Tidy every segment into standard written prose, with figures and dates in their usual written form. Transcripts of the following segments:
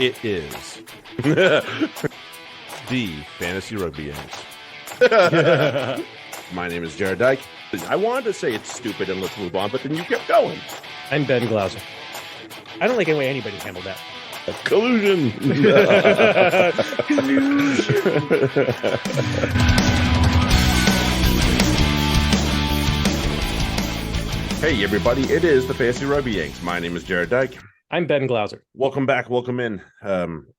It is the Fantasy Rugby Yanks. My name is Jared Dyke. I wanted to say it's stupid and let's move on, but then you kept going. I'm Ben Glauser. I don't like any way anybody handled that. Collusion. Hey, everybody. It is the Fantasy Rugby Yanks. My name is Jared Dyke. I'm Ben Glauser. Welcome back. Welcome in.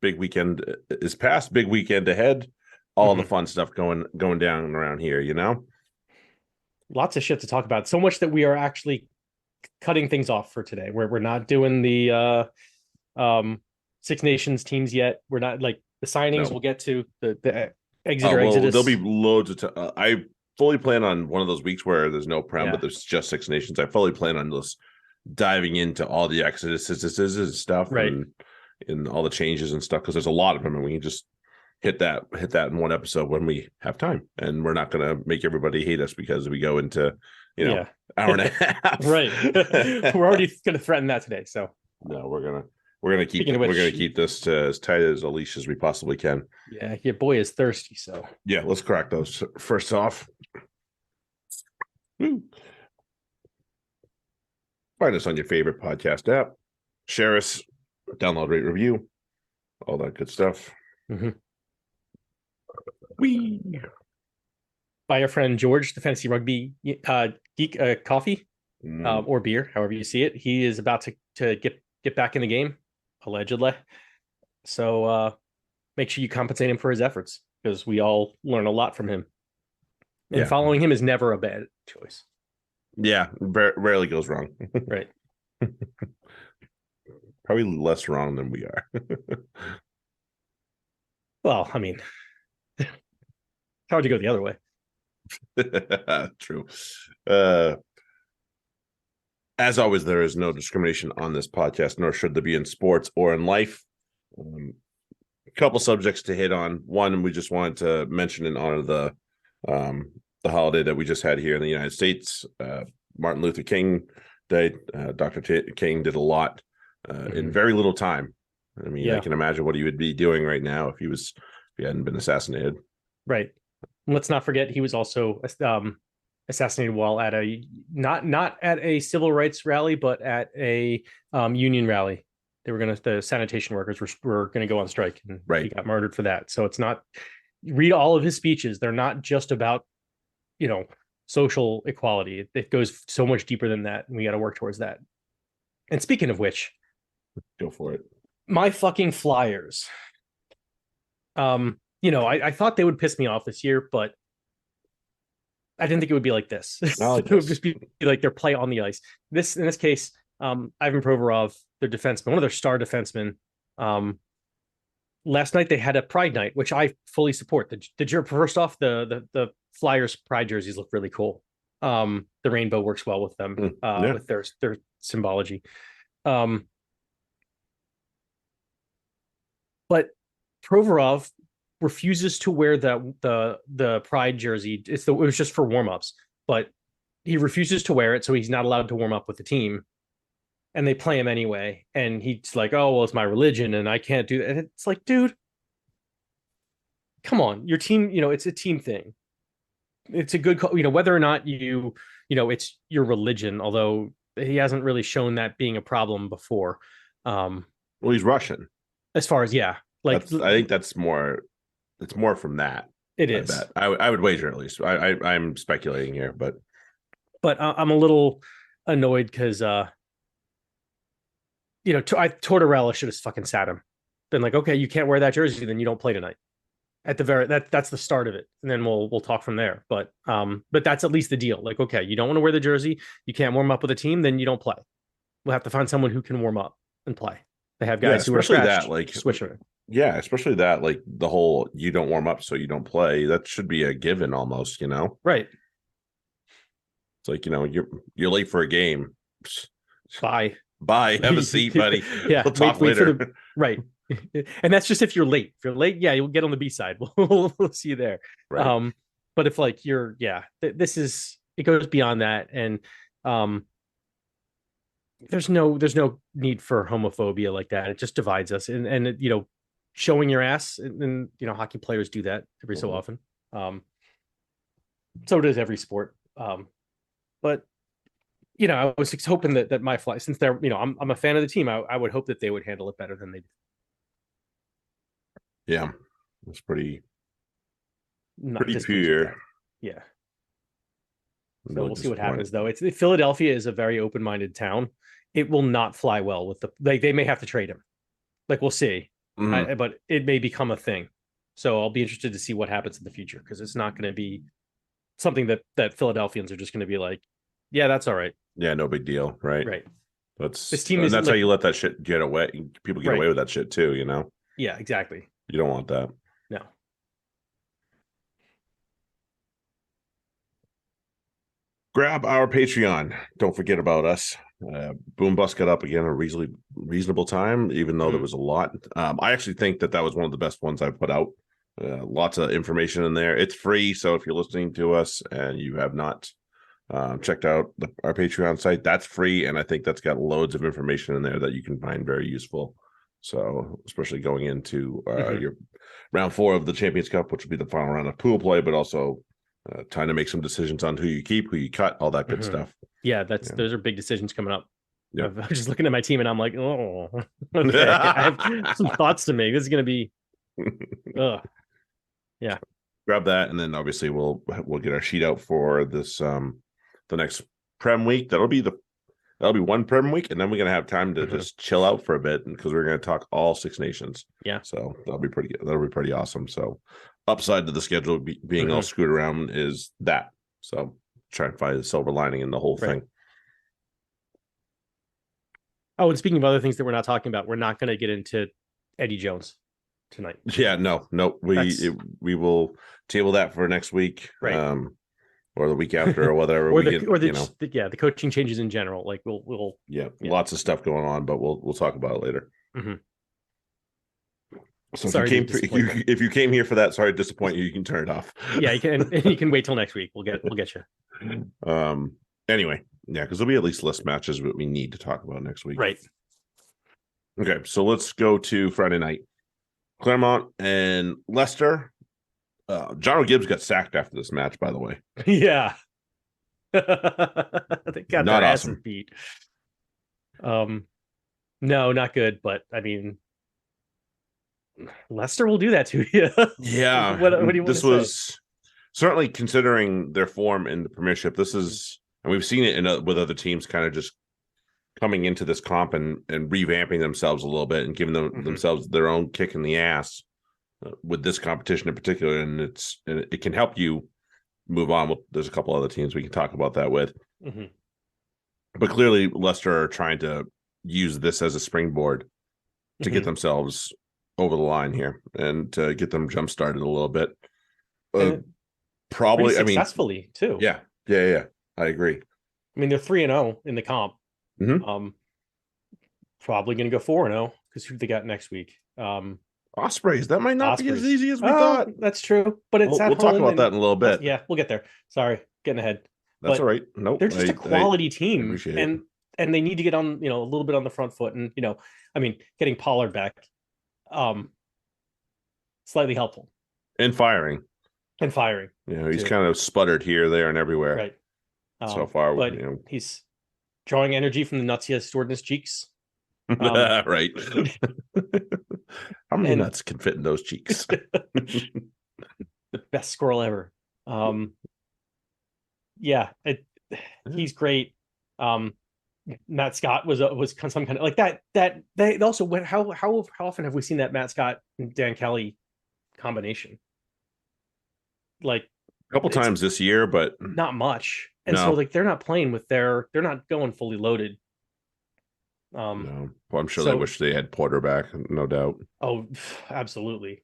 Big weekend is past. Big weekend ahead. All the fun stuff going down around here, you know? Lots of shit to talk about. So much that we are actually cutting things off for today. We're not doing the Six Nations teams yet. We're not like the signings. We'll get to the exodus. There'll be loads of I fully plan on one of those weeks where there's no prem, but there's just Six Nations. I fully plan on just diving into all the exoduses and stuff, right? And all the changes and stuff, because there's a lot of them, and we can just hit that in one episode when we have time. And we're not going to make everybody hate us because we go into hour and a half. Right. We're already going to threaten that today. So no, we're gonna keep this to as tight as a leash as we possibly can. Yeah, your boy is thirsty. So yeah, let's crack those first off. Woo. Find us on your favorite podcast app. Share us, download, rate, review, all that good stuff. Buy our friend George, the Fantasy Rugby geek, coffee or beer, however you see it. He is about to get back in the game, allegedly. So make sure you compensate him for his efforts, because we all learn a lot from him. And following him is never a bad choice. Yeah, rarely goes wrong. Right. Probably less wrong than we are. Well, I mean, it's hard to go the other way. True. As always, there is no discrimination on this podcast, nor should there be in sports or in life. A couple subjects to hit on. One, we just wanted to mention in honor of the holiday that we just had here in the United States, Martin Luther King Day. Dr. King did a lot in very little time. I mean, I can imagine what he would be doing right now if he hadn't been assassinated. Right. Let's not forget he was also assassinated while at a not at a civil rights rally, but at a union rally. The sanitation workers were going to go on strike, and he got murdered for that. So it's not, read all of his speeches. They're not just about, social equality. It goes so much deeper than that, and we got to work towards that. And speaking of which, go for it. My fucking Flyers. I thought they would piss me off this year, but I didn't think it would be like this. It would just be like their play on the ice. In this case, Ivan Provorov, their defenseman, one of their star defensemen. Last night they had a Pride night, which I fully support. First off, the Flyers Pride jerseys look really cool. The rainbow works well with them, with their symbology. But Provorov refuses to wear the Pride jersey. It was just for warm-ups, but he refuses to wear it, so he's not allowed to warm up with the team. And they play him anyway. And he's like, "Oh, well, it's my religion and I can't do that." And it's like, dude, come on, your team, it's a team thing. It's a good call, whether or not it's your religion, although he hasn't really shown that being a problem before. Well, he's Russian. As far as, I think it's more from that. It is. I would wager, at least. I'm speculating here, but I'm a little annoyed because Tortorella should have fucking sat him. Been like, okay, you can't wear that jersey, then you don't play tonight. At the that's the start of it, and then we'll talk from there. But that's at least the deal. Like, okay, you don't want to wear the jersey, you can't warm up with a team, then you don't play. We'll have to find someone who can warm up and play. They have guys who are scratched, switch it. Yeah, especially that, like the whole you don't warm up, so you don't play. That should be a given almost, Right. It's like, you're late for a game. Bye. Have a seat, buddy. Yeah, we'll talk later. Right. And that's just if you're late. If you're late, you'll get on the B side. We'll see you there. Right. But if like it goes beyond that. And there's no need for homophobia like that. It just divides us, and showing your ass, and hockey players do that every so often. So does every sport. But I was just hoping that my fly, since they're, I'm a fan of the team, I would hope that they would handle it better than they do. Yeah, it's pretty Not pure. Yeah. So Really we'll see what happens, though. Philadelphia is a very open-minded town. It will not fly well with they may have to trade him. Like, we'll see. But it may become a thing. So I'll be interested to see what happens in the future, because it's not going to be something that Philadelphians are just going to be like, yeah, that's all right. Yeah, no big deal, right? Right. This team that's how you let that shit get away. People get away with that shit too, Yeah, exactly. You don't want that. No. Grab our Patreon. Don't forget about us. Boom Bust got up again at a reasonable time, even though there was a lot. I actually think that was one of the best ones I've put out. Lots of information in there. It's free, so if you're listening to us and you have not checked out our Patreon site, that's free, and I think that's got loads of information in there that you can find very useful. So, especially going into your round 4 of the Champions Cup, which will be the final round of pool play, but also trying to make some decisions on who you keep, who you cut, all that good stuff. Yeah, those are big decisions coming up. Yeah. I'm just looking at my team and I'm like, oh, okay. I have some thoughts to make. This is going to be, yeah. Grab that, and then obviously we'll get our sheet out for this the next Prem week. That'll be one Prem week, and then we're gonna have time to just chill out for a bit, because we're gonna talk all 6 nations. Yeah. So that'll be pretty awesome. So upside to the schedule being all screwed around is that. So try and find the silver lining in the whole thing. Oh, and speaking of other things that we're not talking about, we're not going to get into Eddie Jones tonight. Yeah, no. We will table that for next week, right? Or the week after, or whatever. The coaching changes in general. Like we'll lots of stuff going on, but we'll talk about it later. So if you came here for that, sorry to disappoint you. You can turn it off. Yeah, you can. You can wait till next week. We'll get you. Anyway, yeah, because there'll be at least list matches that we need to talk about next week. Right. Okay, so let's go to Friday night. Claremont and Leicester. John O'Gibbs got sacked after this match, by the way. Yeah. They got not their awesome. asses beat. No, not good, but I mean, Leicester will do that to you. Yeah. What do you want to say? Certainly, considering their form in the Premiership, this is, and we've seen it with other teams kind of just coming into this comp and revamping themselves a little bit and giving themselves their own kick in the ass with this competition in particular. And it can help you move on. There's a couple other teams we can talk about that with. But clearly, Leicester are trying to use this as a springboard to get themselves over the line here and to get them jump started a little bit. Probably, successfully too. Yeah. I agree. I mean, they're 3-0 in the comp. Probably going to go 4-0 because who they got next week? Ospreys. That might not be as easy as we thought. That's true, but it's we'll talk about that in a little bit. Yeah, we'll get there. Sorry, getting ahead. That's all right. Nope, they're just a quality team, and they need to get on a little bit on the front foot, and getting Pollard back, slightly helpful. And firing. He's kind of sputtered here, there, and everywhere. Right. So far, but he's drawing energy from the nuts he has stored in his cheeks. Right. How many nuts can fit in those cheeks? The best squirrel ever. He's great. Matt Scott was some kind of like that. They also went. How often have we seen that Matt Scott and Dan Kelly combination? Like a couple times this year, but not much. And so they're not playing with they're not going fully loaded. No. Well, I'm sure they wish they had Porter back, no doubt. Oh, absolutely.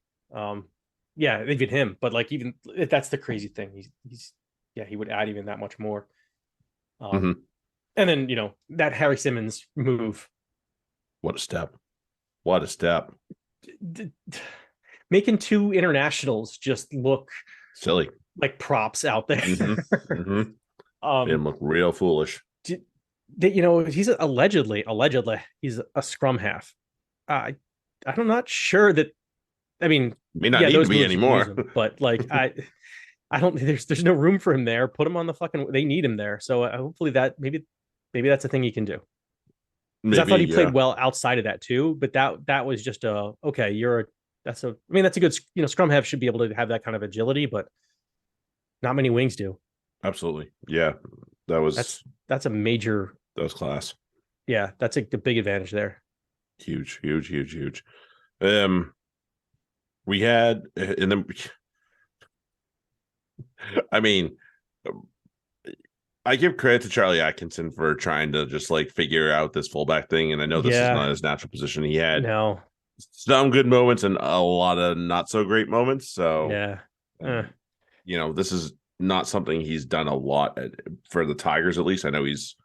Yeah, even him, but like even that's the crazy thing. He would add even that much more. And then that Harry Simmons move. What a step! Making 2 internationals just look silly, like props out there. They look real foolish. he's allegedly he's a scrum half. I'm not sure that. I mean, May not yeah, need to those be moves you can use anymore. them, but like I don't. There's no room for him there. Put him on the fucking. They need him there. So hopefully that maybe that's a thing he can do. Because I Maybe, thought he yeah, played well outside of that too. But that was just a okay. I mean, that's a good. Scrum half should be able to have that kind of agility, but not many wings do. absolutely. Yeah, that was That's a major. that was class. Yeah, that's a big advantage there. Huge, huge, huge, huge. We had, and then I mean, I give credit to Charlie Atkinson for trying to just like figure out this fullback thing. And I know this is Yeah, not his natural position. He had no, some good moments and a lot of not so great moments. So, yeah, um, this is not something he's done a lot for the Tigers, at least. I know he's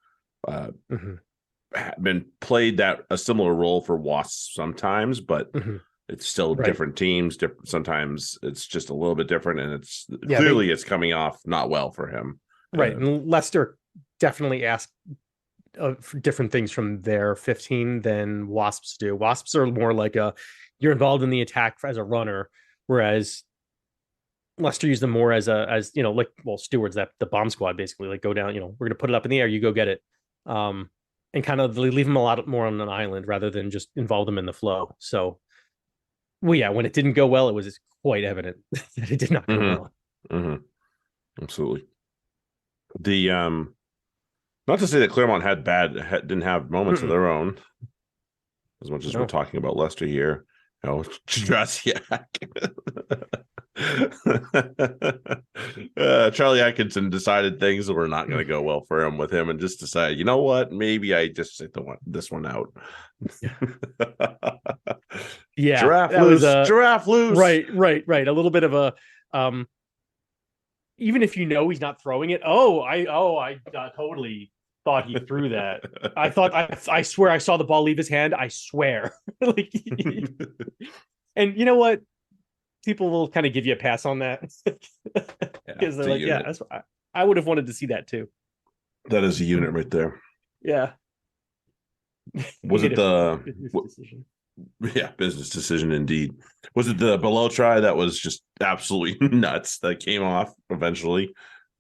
uh, mm-hmm. been played a similar role for Wasps sometimes, but Mm-hmm. it's still Right. different teams. Sometimes it's just a little bit different, and it's Yeah, clearly it's coming off not well for him. right. And Leicester definitely asked for different things from their 15 than Wasps do. Wasps are more like you're involved in the attack as a runner, whereas Leicester used them more as like stewards, that the bomb squad basically, like go down, we're gonna put it up in the air, you go get it. And kind of leave them a lot more on an island rather than just involve them in the flow. So well, yeah, when it didn't go well, it was quite evident that it did not go well. Mm-hmm. Absolutely. The not to say that Claremont didn't have moments of their own, as much as we're talking about Leicester here. Strasiak. Charlie Atkinson decided things were not going to go well for him with him, and just decided, you know what? Maybe I just sit this one out. Yeah, giraffe loose. Giraffe loose. Right. A little bit of a even if he's not throwing it. I totally thought he threw that. I swear I saw the ball leave his hand. I swear. Like, and you know what? People will kind of give you a pass on that because they're like, yeah, that's I would have wanted to see that too. That is a unit right there. Yeah. Was it the decision? Yeah, business decision indeed. Was it the below try that was just absolutely nuts that came off eventually?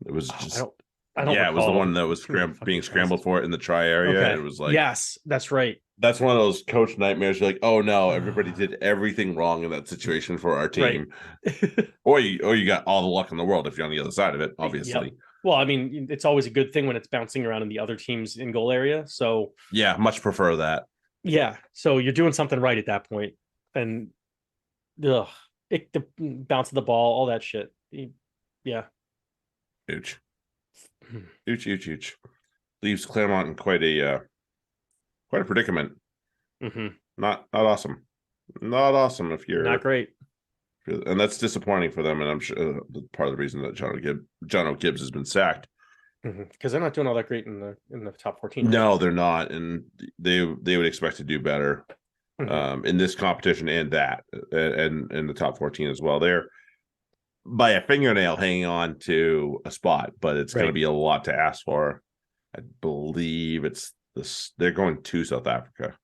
It was just I don't yeah, recall. it was the one that was being scrambled for it in the try area. Okay. It was like, yes, that's right. That's one of those coach nightmares. You're like, oh no, everybody did everything wrong in that situation for our team. Right. or you got all the luck in the world if you're on the other side of it, obviously. Yep. Well, I mean, it's always a good thing when it's bouncing around in the other team's in goal area. So yeah, much prefer that. Yeah, so you're doing something right at that point, and the bounce of the ball, all that shit. Yeah, huge. Leaves Claremont in quite a predicament. Mm-hmm. Not awesome. Not awesome if you're not great. And that's disappointing for them. And I'm sure part of the reason that John O'Gibbs has been sacked. Because they're not doing all that great in the top 14. Right? No, they're not, and they would expect to do better in this competition and the top 14 as well. They're by a fingernail hanging on to a spot, but it's going to be a lot to ask for. I believe it's this. They're going to South Africa,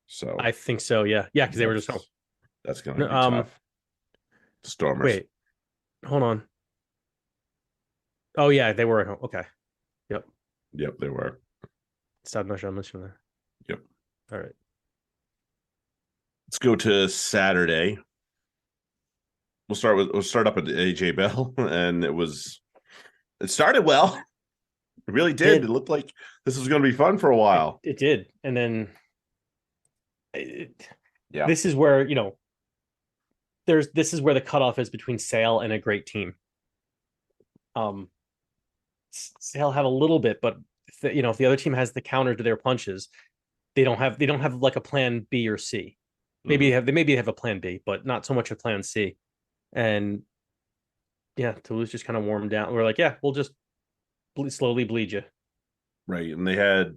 so I think so. Yeah, because they were just home. That's going to be tough. Stormers. Wait, hold on. Oh yeah, they were at home. Okay. Yep, they were. Stop motion there. Yep. All right. Let's go to Saturday. We'll start up at AJ Bell, and it started well. It really did. It looked like this was going to be fun for a while. It did, and then this is where this is where the cutoff is between Sale and a great team. Sale have a little bit, but if the other team has the counter to their punches, they don't have like a plan B or C. Maybe they have a plan B, but not so much a plan C. And yeah, Toulouse just kind of warmed down. We're like, yeah, we'll just slowly bleed you. Right, and they had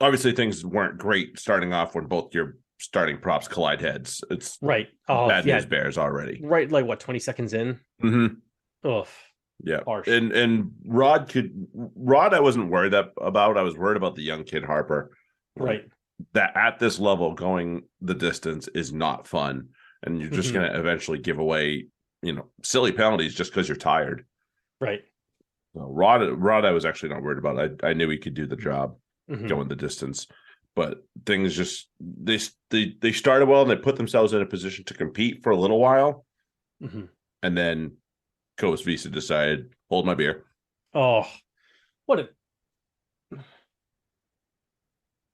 obviously things weren't great starting off when both your starting props collide heads. It's right. Bad news bears already. Right, like what, 20 seconds in? Mm-hmm. Ugh. Yeah. Harsh. And Rod I wasn't worried about. I was worried about the young kid Harper. Right. That at this level going the distance is not fun. And you're just gonna eventually give away, silly penalties just because you're tired. Right. So Rod I was actually not worried about. I knew he could do the job going the distance. But things just they started well and they put themselves in a position to compete for a little while. And then Coast Visa decided, hold my beer. Oh, what a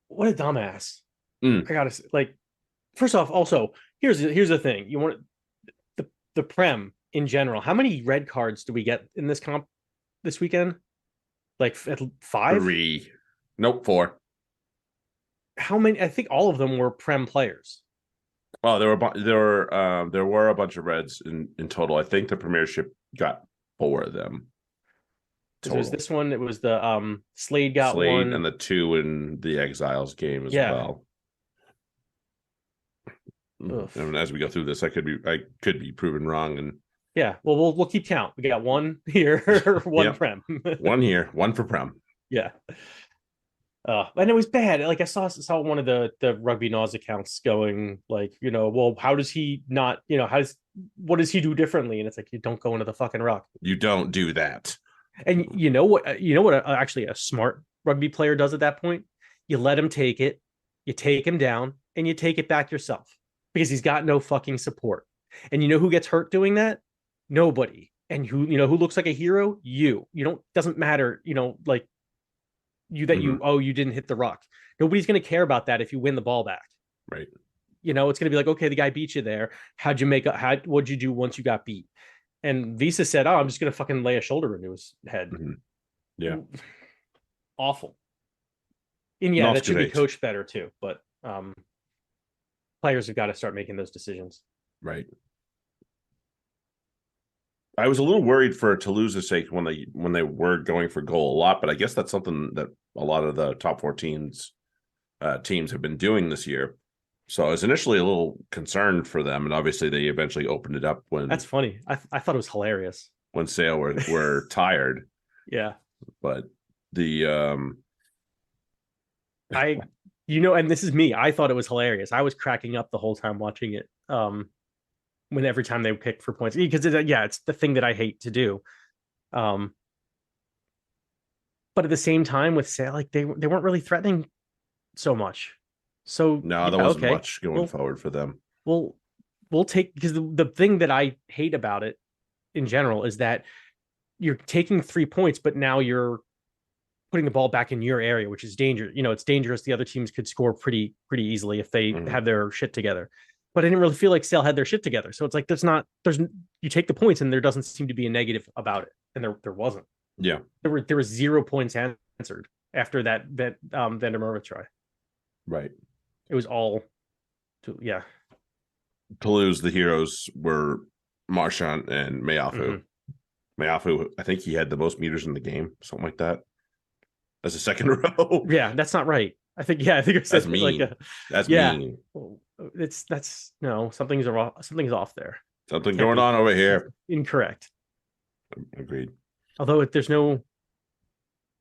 dumbass. I gotta say, like, first off, also, here's the thing. You want the Prem in general. How many red cards do we get in this comp this weekend? Like 5? 3. Nope, 4. How many? I think all of them were Prem players. Oh, there were a bunch of reds in total. I think the Premiership got 4 of them. It was this one. It was the Slade got Slade 1, and the 2 in the Exiles game as well. And as we go through this, I could be proven wrong. And yeah, well, we'll keep count. We got 1 here, 1 Prem, 1 here, 1 for Prem. Yeah. And it was bad. Like I saw one of the Rugby Naz accounts going like, well, how does he not, what does he do differently? And it's like, you don't go into the fucking ruck. You don't do that. And actually a smart rugby player does at that point? You let him take it, you take him down, and you take it back yourself because he's got no fucking support. And you know who gets hurt doing that? Nobody. And who looks like a hero? You doesn't matter, like you didn't hit the ruck. Nobody's going to care about that if you win the ball back. Right. It's going to be like, okay, the guy beat you there. What'd you do once you got beat? And Visa said, oh, I'm just going to fucking lay a shoulder into his head. Yeah. Awful. And yeah, that should be coached better too. But players have got to start making those decisions. Right. I was a little worried for Toulouse's sake when they were going for goal a lot, but I guess that's something that a lot of the top 4 teams have been doing this year. So I was initially a little concerned for them, and obviously they eventually opened it up when. That's funny. I thought it was hilarious when Sale were tired. Yeah, but the and this is me. I thought it was hilarious. I was cracking up the whole time watching it. When every time they pick for points, because it's the thing that I hate to do. But at the same time with Sale, like they weren't really threatening so much. So no, there wasn't much going forward for them. We'll take, because the thing that I hate about it in general is that you're taking 3 points, but now you're putting the ball back in your area, which is dangerous. It's dangerous. The other teams could score pretty easily if they have their shit together. But I didn't really feel like Sale had their shit together. So it's like you take the points and there doesn't seem to be a negative about it. And there wasn't. Yeah. There were 0 points answered after that Van der Merwe try. Right. It was all Toulouse, the heroes were Marchand and Meafu. Meafu, I think he had the most meters in the game, something like that. As a second row. Yeah, that's not right. I think it was that's mean. That's mean. Something's off there. Something going on over here. Incorrect. Agreed. Although there's no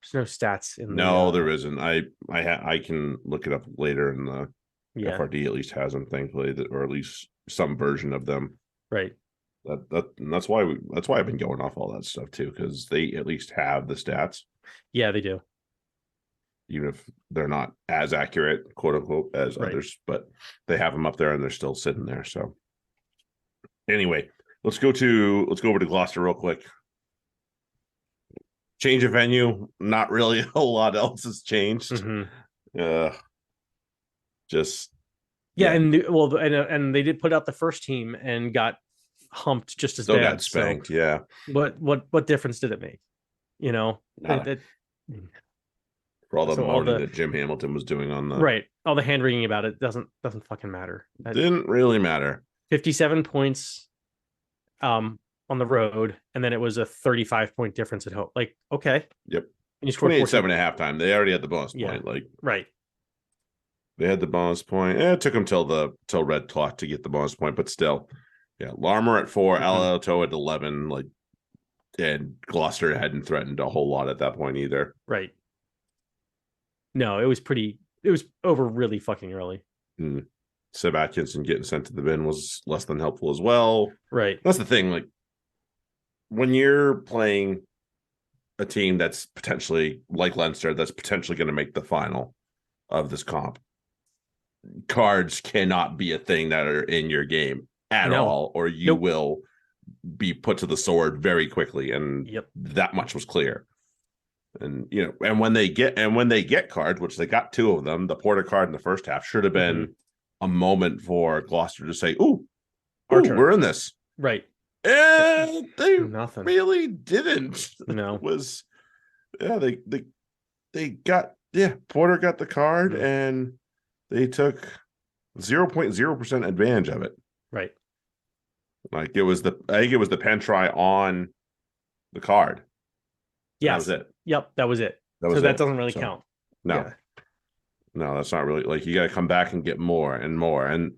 stats in there isn't. I can look it up later in the FRD at least has them, thankfully, or at least some version of them. Right. That's why I've been going off all that stuff too, because they at least have the stats. Yeah, they do. Even if they're not as accurate, quote unquote, as others, but they have them up there and they're still sitting there. So anyway, let's go over to Gloucester real quick. Change of venue, not really a whole lot else has changed. And they did put out the first team and got humped just as bad. Got spanked, so yeah. What difference did it make? For all the moaning that Jim Hamilton was doing on the all the hand wringing about it doesn't fucking matter. It didn't really matter. 57 points on the road, and then it was a 35-point difference at home. Like, okay. Yep. And you scored 28-7 at halftime. They already had the bonus point. They had the bonus point. It took them till red clock to get the bonus point, but still. Yeah. Larmer at 4, Alato at 11. Like, And Gloucester hadn't threatened a whole lot at that point either. Right. No, it was over really fucking early. Seb Atkinson getting sent to the bin was less than helpful as well. Right. That's the thing. Like, when you're playing a team that's potentially like Leinster, that's potentially going to make the final of this comp, cards cannot be a thing that are in your game at all, or you will be put to the sword very quickly. And that much was clear. And and when they get cards, which they got 2 of them, the Porter card in the first half should have been a moment for Gloucester to say, "Ooh, we're in this." Right. And they really didn't. No. It was they got Porter got the card and they took 0.0% advantage of it. Right. Like I think it was the pen try on the card. Yeah, that was it. Yep, that was it. That doesn't really count. No. Yeah. No, that's not really, like, you got to come back and get more and more. And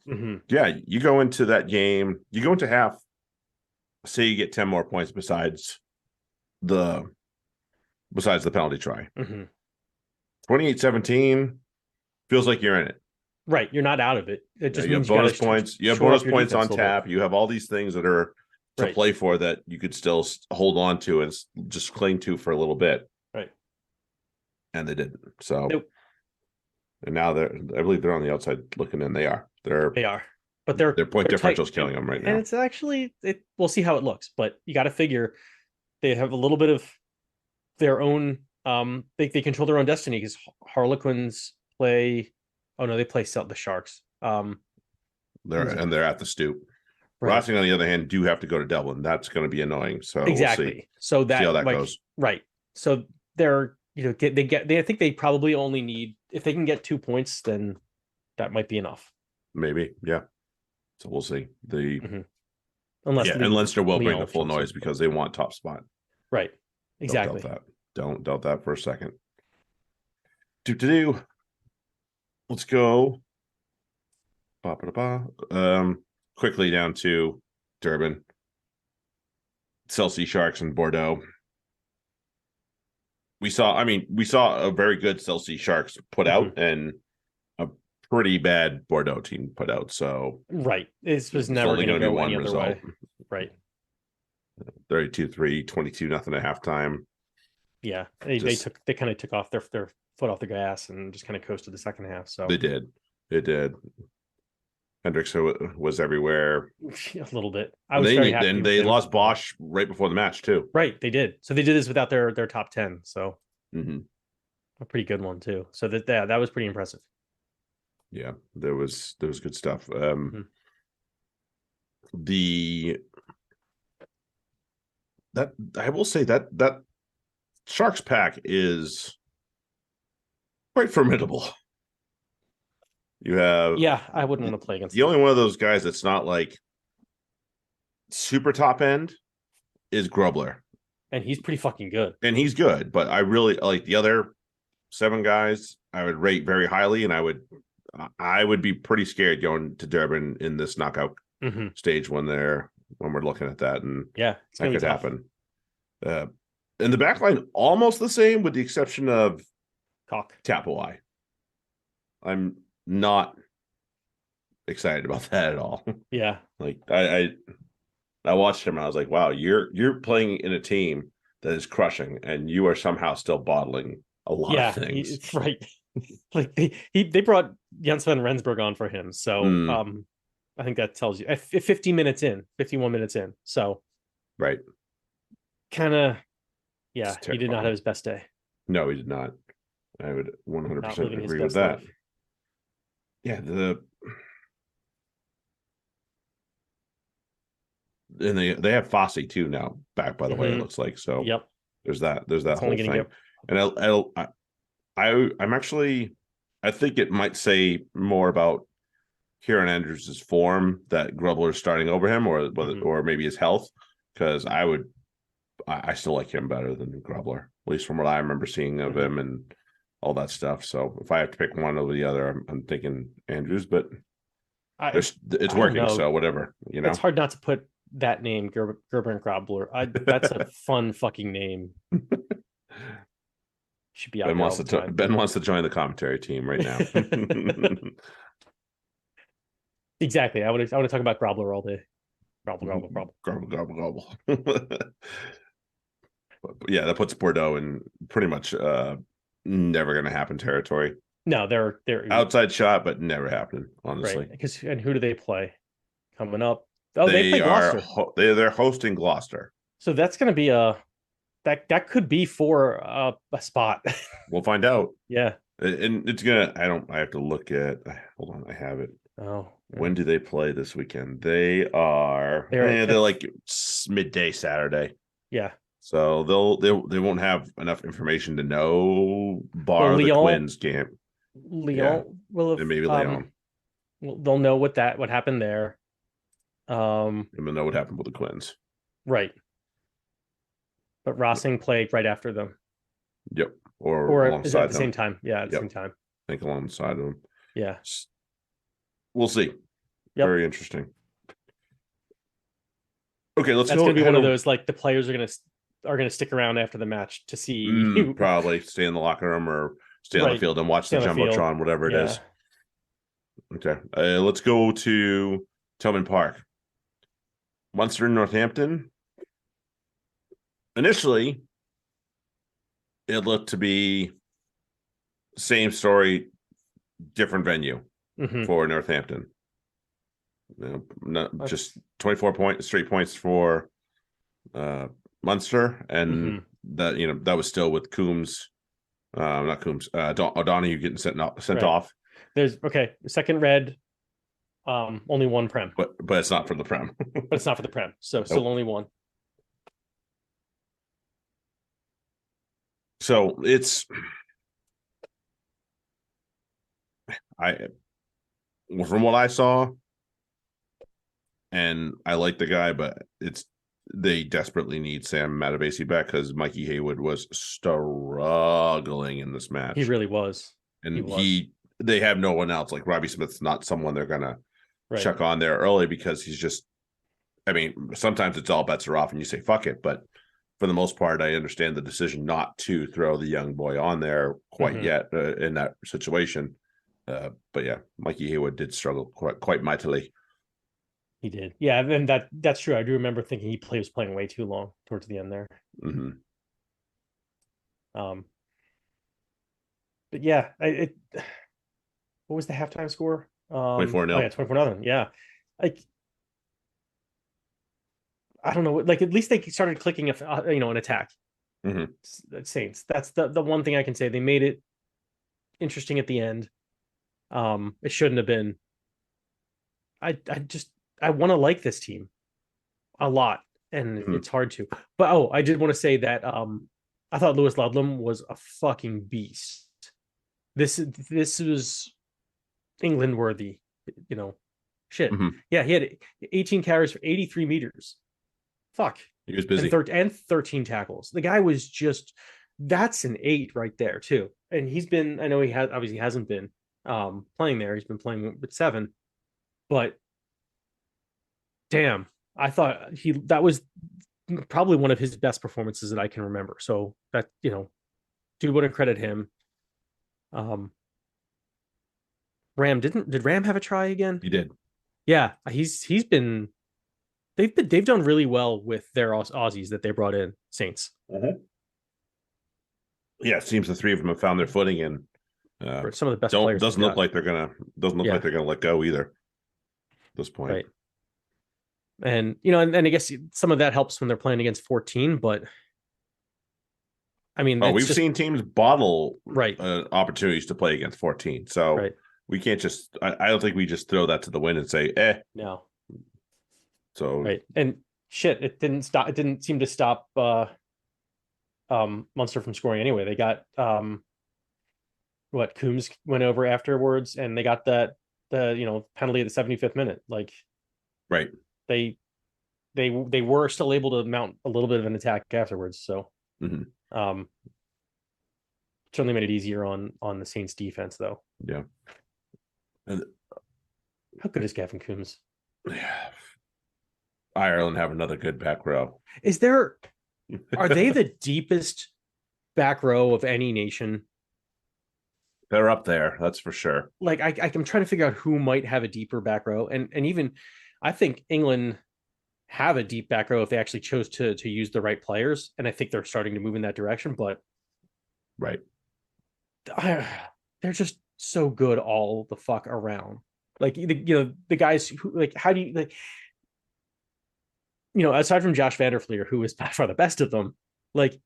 you go into that game, you go into half, say you get 10 more points besides the penalty try. 28-17 feels like you're in it. Right. You're not out of it. It just means you have bonus points. You have bonus points on tap. You have all these things that are to play for that you could still hold on to and just cling to for a little bit. Right. And they didn't. So, and now I believe they're on the outside looking in. They are. But their point differential is killing them right now. And it's actually, we'll see how it looks, but you got to figure they have a little bit of their own, they control their own destiny, because Harlequins play, they play the Sharks. They're at the Stoop. Right. Racing, on the other hand, do have to go to Dublin. That's going to be annoying. So exactly. We'll see. So see how that goes. Right. So they're I think they probably only need, if they can get 2 points, then that might be enough. Maybe, yeah. So we'll see. Unless and Leinster will bring the full noise because they want top spot. Right. Exactly. Don't doubt that for a second. Let's go. Quickly down to Durban. Chelsea Sharks and Bordeaux. We saw a very good Chelsea Sharks put out and a pretty bad Bordeaux team put out. So this was never going to go any other way. Right. 32-3, 22-0 at halftime. Yeah, they kind of took off their foot off the gas and just kind of coasted the second half. So they did. Hendricks was everywhere. A little bit. They lost Bosch right before the match too. Right, they did. So they did this without their top 10. So a pretty good one too. So that was pretty impressive. Yeah, there was good stuff. I will say that Sharks pack is quite formidable. You have I wouldn't want to play against the only one of those guys that's not like super top end is Grubler. And he's pretty fucking good. And he's good, but I really like the other 7 guys I would rate very highly, and I would be pretty scared going to Durban in this knockout stage when we're looking at that, and that could happen. And the back line almost the same with the exception of Tapawai. I'm not excited about that at all. Yeah. Like I watched him and I was like, wow, you're playing in a team that is crushing and you are somehow still bottling a lot of things. Right. Like they brought Jens van Rensburg on for him. So I think that tells you 51 minutes in. So right. Kind of he did not have his best day. No, he did not. I would 100% agree with that. Life. Yeah, and they have Fossey too now back, by the way, it looks like. So there's that whole thing. And I'm actually, I think it might say more about Kieran Andrews' form that Grubler is starting over him, or maybe his health, because I still like him better than Grubler, at least from what I remember seeing of him and all that stuff. So if I have to pick one over the other, I'm thinking Andrews, but it's working. So whatever, It's hard not to put that name, Gerber and Grobler. That's a fun fucking name. Should be out there all the time. Ben wants to join the commentary team right now. Exactly. I want to talk about Grobler all day. Gobble. Gobble. Yeah, that puts Bordeaux in pretty much never going to happen territory. No, they're outside shot, but never happening, honestly. Right. And who do they play coming up? Oh, they play Gloucester. They're hosting Gloucester. So that's going to be that could be for a spot. We'll find out. Yeah. And it's gonna. I have to look at. Hold on, I have it. Oh, when do they play this weekend? They're like midday Saturday. Yeah. So they won't have enough information to know bar the Quins game. Lyon will have, and maybe Lyon. They'll know what happened there. And they'll know what happened with the Quins. Right. But Rossing played right after them. Yep. Or alongside at the same time. Yeah, at the same time. I think alongside of them. Yeah. We'll see. Yep. Very interesting. Okay, let's go. That's gonna be one of those, like, the players are gonna stick around after the match to see probably stay in the locker room or stay on the field and watch the Jumbotron, whatever it is. Okay. Let's go to Tillman Park. Munster and Northampton. Initially, it looked to be same story, different venue for Northampton. Not just 24 straight points for Munster, and that was still with Coombs, not Coombs, O'Donoghue getting sent off. There's second red, only one prem, but it's not for the prem. But it's not for the prem, so still only one. So it's from what I saw, and I like the guy, but they desperately need Sam Matavesi back because Mikey Haywood was struggling in this match. He really was. And they have no one else. Like, Robbie Smith's not someone they're gonna chuck on there early because he's just, I mean, sometimes it's all bets are off and you say fuck it, but for the most part, I understand the decision not to throw the young boy on there quite yet in that situation. But yeah, Mikey Haywood did struggle quite mightily. He did. Yeah, and that's true. I do remember thinking he was playing way too long towards the end there. But yeah, what was the halftime score? 24-0. Oh, yeah, 24-0. Yeah. Like, I don't know. Like, at least they started clicking, an attack. Saints. That's the one thing I can say. They made it interesting at the end. It shouldn't have been. I want to like this team a lot, and it's hard to. But I did want to say that I thought Lewis Ludlam was a fucking beast. This was England worthy, shit. Yeah, he had 18 carries for 83 meters. Fuck. He was busy. And 13 tackles. The guy was just, that's an 8 right there too. And he's been, I know he obviously hasn't been playing there. He's been playing with 7, but damn, I thought that was probably one of his best performances that I can remember. So that, do want to credit him. Ram did Ram have a try again? He did. Yeah, he's been they've done really well with their Aussies that they brought in, Saints. Yeah, it seems the three of them have found their footing, and some of the best players. Doesn't look like they're gonna let go either at this point. Right. And and I guess some of that helps when they're playing against 14, but I mean, we've seen teams bottle right opportunities to play against 14, so we can't just. I don't think we just throw that to the wind and say, no. So right, and shit, it didn't stop. It didn't seem to stop Munster from scoring anyway. They got Coombs went over afterwards, and they got the penalty at the 75th minute. Like, right, they were still able to mount a little bit of an attack afterwards. So certainly made it easier on the Saints defense, though. Yeah. And how good is Gavin Coombs? Yeah, Ireland have another good back row. Are they the deepest back row of any nation? They're up there, that's for sure. Like I'm trying to figure out who might have a deeper back row, and even I think England have a deep back row if they actually chose to use the right players, and I think they're starting to move in that direction. But right, they're just so good all the fuck around. Like the guys who like how do you like aside from Josh Vanderfleer, who is by far the best of them, like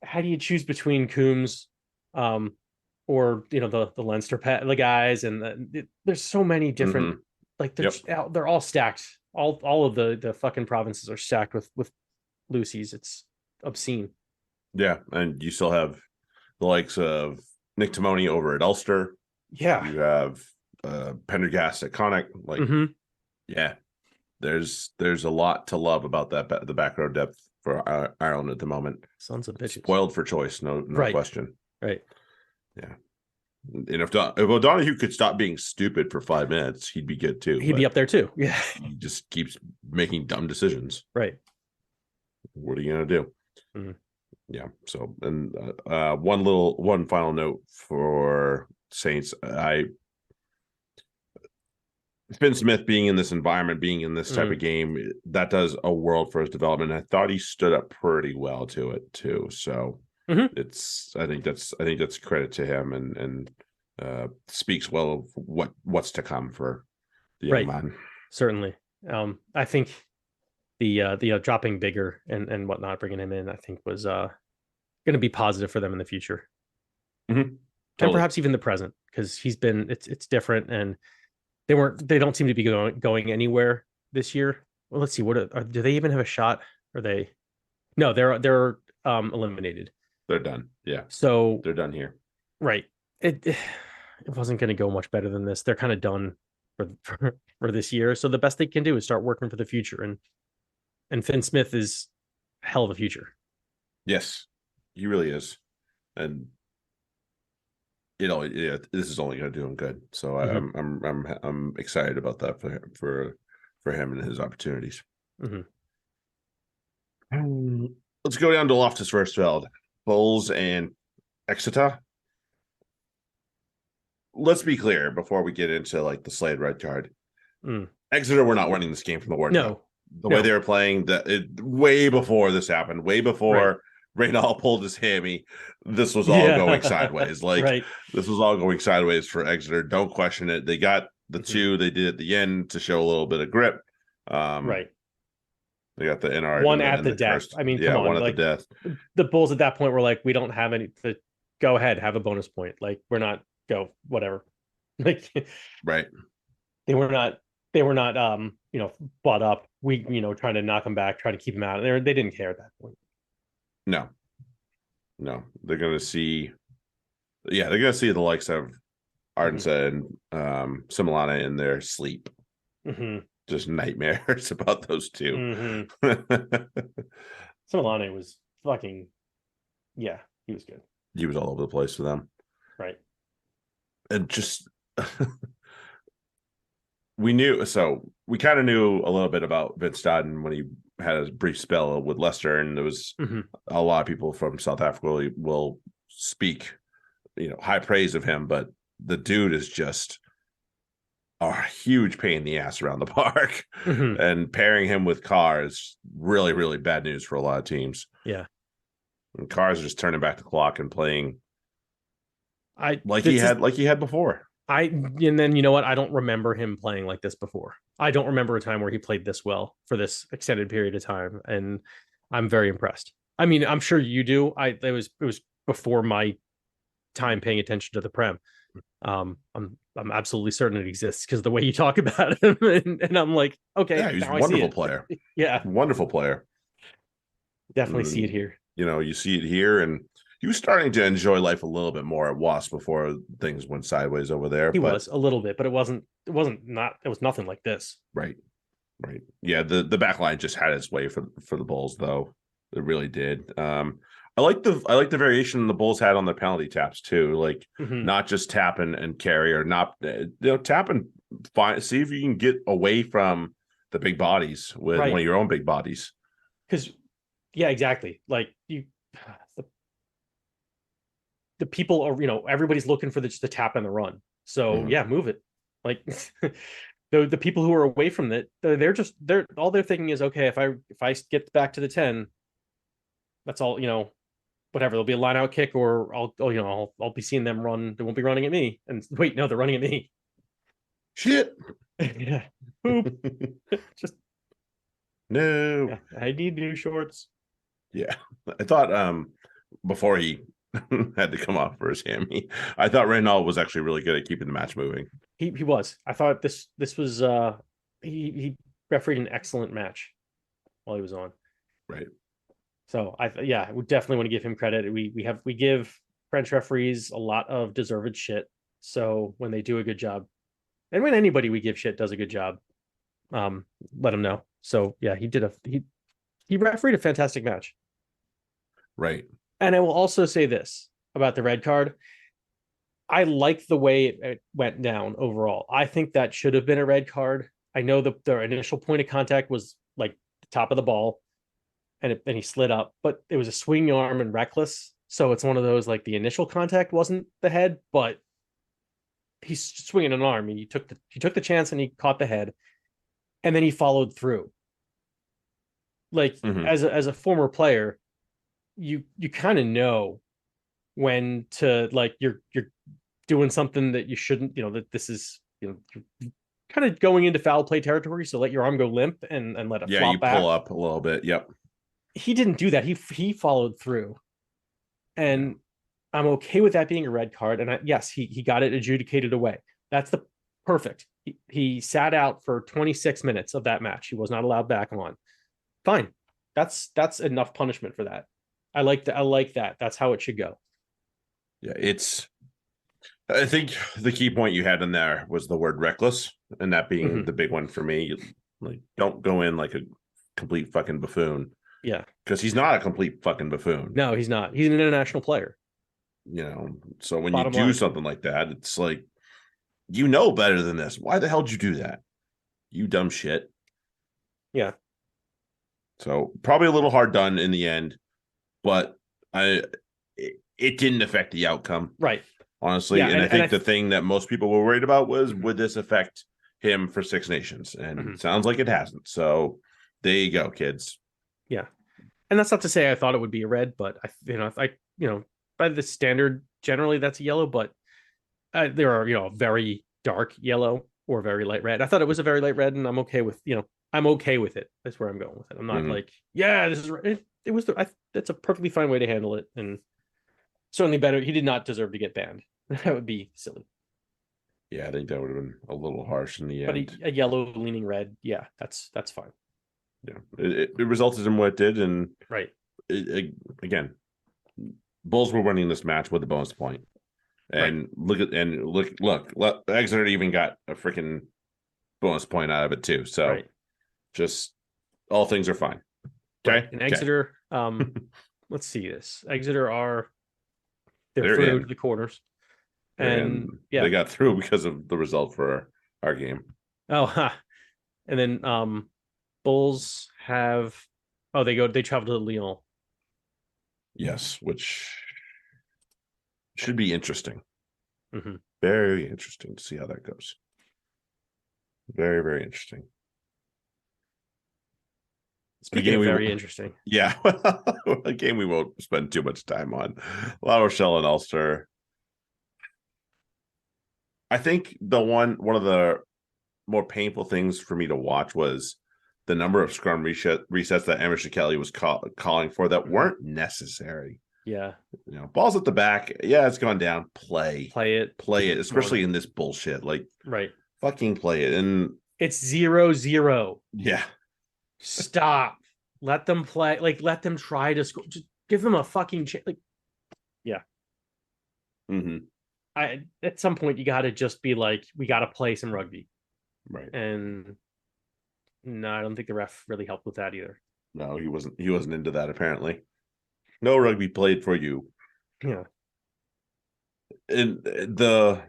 how do you choose between Coombs, or the Leinster the guys, and there's so many different like they're all stacked. All of the fucking provinces are stacked with Lucy's. It's obscene. Yeah, and you still have the likes of Nick Timoni over at Ulster. Yeah, you have Pendergast at Connacht. Like, yeah, there's a lot to love about the back row depth for Ireland at the moment. Sons of bitches. Spoiled for choice, no question. Right. Yeah. And if O'Donoghue could stop being stupid for 5 minutes, he'd be good too. He'd be up there too. Yeah. He just keeps making dumb decisions. Right. What are you gonna do? Yeah. So, and one final note for Saints. Finn Smith being in this environment, being in this type of game, that does a world for his development. I thought he stood up pretty well to it too. So I think that's credit to him, and speaks well of what's to come for the young man. Certainly. I think the dropping bigger and whatnot, bringing him in, I think was going to be positive for them in the future. Totally. And perhaps even the present, because it's different, and they don't seem to be going anywhere this year. Well, let's see, do they even have a shot? No, they're eliminated. They're done. Yeah. So they're done here. Right. It wasn't going to go much better than this. They're kind of done for this year. So the best they can do is start working for the future. And Finn Smith is a hell of a future. Yes, he really is. And this is only going to do him good. So I'm excited about that for him and his opportunities. Let's go down to Loftus Versfeld, Bulls and Exeter. Let's be clear before we get into like the Slade red card. Exeter were not winning this game from the word. No, the way they were playing, way before this happened, way before Reynal pulled his hammy, this was all going sideways. Like this was all going sideways for Exeter. Don't question it. They got the two they did at the end to show a little bit of grip. They got the NR one at the death. I mean, come on, one at the death. The Bulls at that point were like, we don't have any. Go ahead, have a bonus point. Like we're not whatever. Like they were not. Bought up. We trying to knock them back, trying to keep them out. They didn't care at that point. No, they're gonna see. Yeah, they're gonna see the likes of Ardensa and Similana in their sleep. Just nightmares about those two. Similane was fucking, he was good. He was all over the place for them. Right. And just we kind of knew a little bit about Vince Dodden when he had a brief spell with Leicester, and there was a lot of people from South Africa will speak, high praise of him, but the dude is just a huge pain in the ass around the park. And pairing him with Carr is really, really bad news for a lot of teams. Yeah. And Carr's just turning back the clock and playing he had before. And then you know what? I don't remember him playing like this before. I don't remember a time where he played this well for this extended period of time, and I'm very impressed. I mean, I'm sure you do. It was before my time paying attention to the Prem. I'm absolutely certain it exists because the way you talk about him, and I'm like, okay, he's a wonderful player. Wonderful player. Definitely see it here. You see it here, and he was starting to enjoy life a little bit more at Wasp before things went sideways over there. He was a little bit, but it was nothing like this. Right. Yeah, the back line just had its way for the Bulls, though. It really did. I like the variation the Bulls had on their penalty taps too, like not just tap and carry, or not tap and find, see if you can get away from the big bodies with Right. one of your own big bodies. Because, yeah, exactly. Like the people are, everybody's looking for the tap and the run. So yeah, move it. Like the people who are away from it, they're all they're thinking is, okay, if I get back to the 10, that's all, whatever. There'll be a line out kick, or I'll be seeing them run. They won't be running at me. And wait, no, they're running at me. Shit. Yeah. Poop. Just No. yeah, I need new shorts. Yeah. I thought before he had to come off for his hammy, I thought Reynolds was actually really good at keeping the match moving. He was. I thought this was he refereed an excellent match while he was on. Right. So I would definitely want to give him credit. We give French referees a lot of deserved shit. So when they do a good job, and when anybody we give shit does a good job, let them know. So yeah, he refereed a fantastic match. Right. And I will also say this about the red card. I like the way it went down overall. I think that should have been a red card. I know the initial point of contact was like the top of the ball, and he slid up, but it was a swinging arm and reckless. So it's one of those, like, the initial contact wasn't the head, but he's swinging an arm, and he took the chance and he caught the head, and then he followed through. Like, as a former player, you kind of know when to, like, you're doing something that you shouldn't, that this is, you're kind of going into foul play territory. So let your arm go limp and let it flop back. Pull up a little bit. Yep. He didn't do that. He followed through, and I'm okay with that being a red card. And yes, he got it adjudicated away. That's the perfect. He sat out for 26 minutes of that match. He was not allowed back on. Fine. That's enough punishment for that. I like that. That's how it should go. Yeah, I think the key point you had in there was the word reckless, and that being the big one for me. Like, don't go in like a complete fucking buffoon. Yeah. Because he's not a complete fucking buffoon. No, he's not. He's an international player. So when you do something like that, it's like, better than this. Why the hell did you do that? You dumb shit. Yeah. So probably a little hard done in the end, but it didn't affect the outcome. Right. Honestly. Yeah, and I think the thing that most people were worried about was, would this affect him for Six Nations? And it sounds like it hasn't. So there you go, kids. Yeah. And that's not to say I thought it would be a red, but by the standard, generally that's a yellow, but there are, very dark yellow or very light red. I thought it was a very light red, and I'm okay with, I'm okay with it. That's where I'm going with it. I'm not like, yeah, this is it was that's a perfectly fine way to handle it. And certainly better. He did not deserve to get banned. That would be silly. Yeah, I think that would have been a little harsh in the end. But a yellow leaning red, yeah, that's fine. Yeah, it resulted in what it did, and right. Again, Bulls were winning this match with a bonus point, and look, Exeter even got a freaking bonus point out of it too. So just all things are fine. Okay, right. And Exeter, let's see this. Exeter they're through to the quarters, and they got through because of the result for our game. And then Bulls have they travel to Lyon. Yes, which should be interesting. Very interesting to see how that goes. Very, very interesting. Speaking of very interesting. Yeah. A game we won't spend too much time on. La Rochelle and Ulster. I think one of the more painful things for me to watch was the number of scrum resets that Emerson Kelly was calling for that weren't necessary. Yeah. Balls at the back. Yeah, it's gone down. Play it, especially in this bullshit. Like, fucking play it. And it's 0-0. Yeah. Stop. Let them play. Like, let them try to score. Just give them a fucking chance. Like, yeah. At some point, you got to just be like, we got to play some rugby. Right. And no, I don't think the ref really helped with that either. No, he wasn't into that, apparently. No rugby played for you. Yeah. And the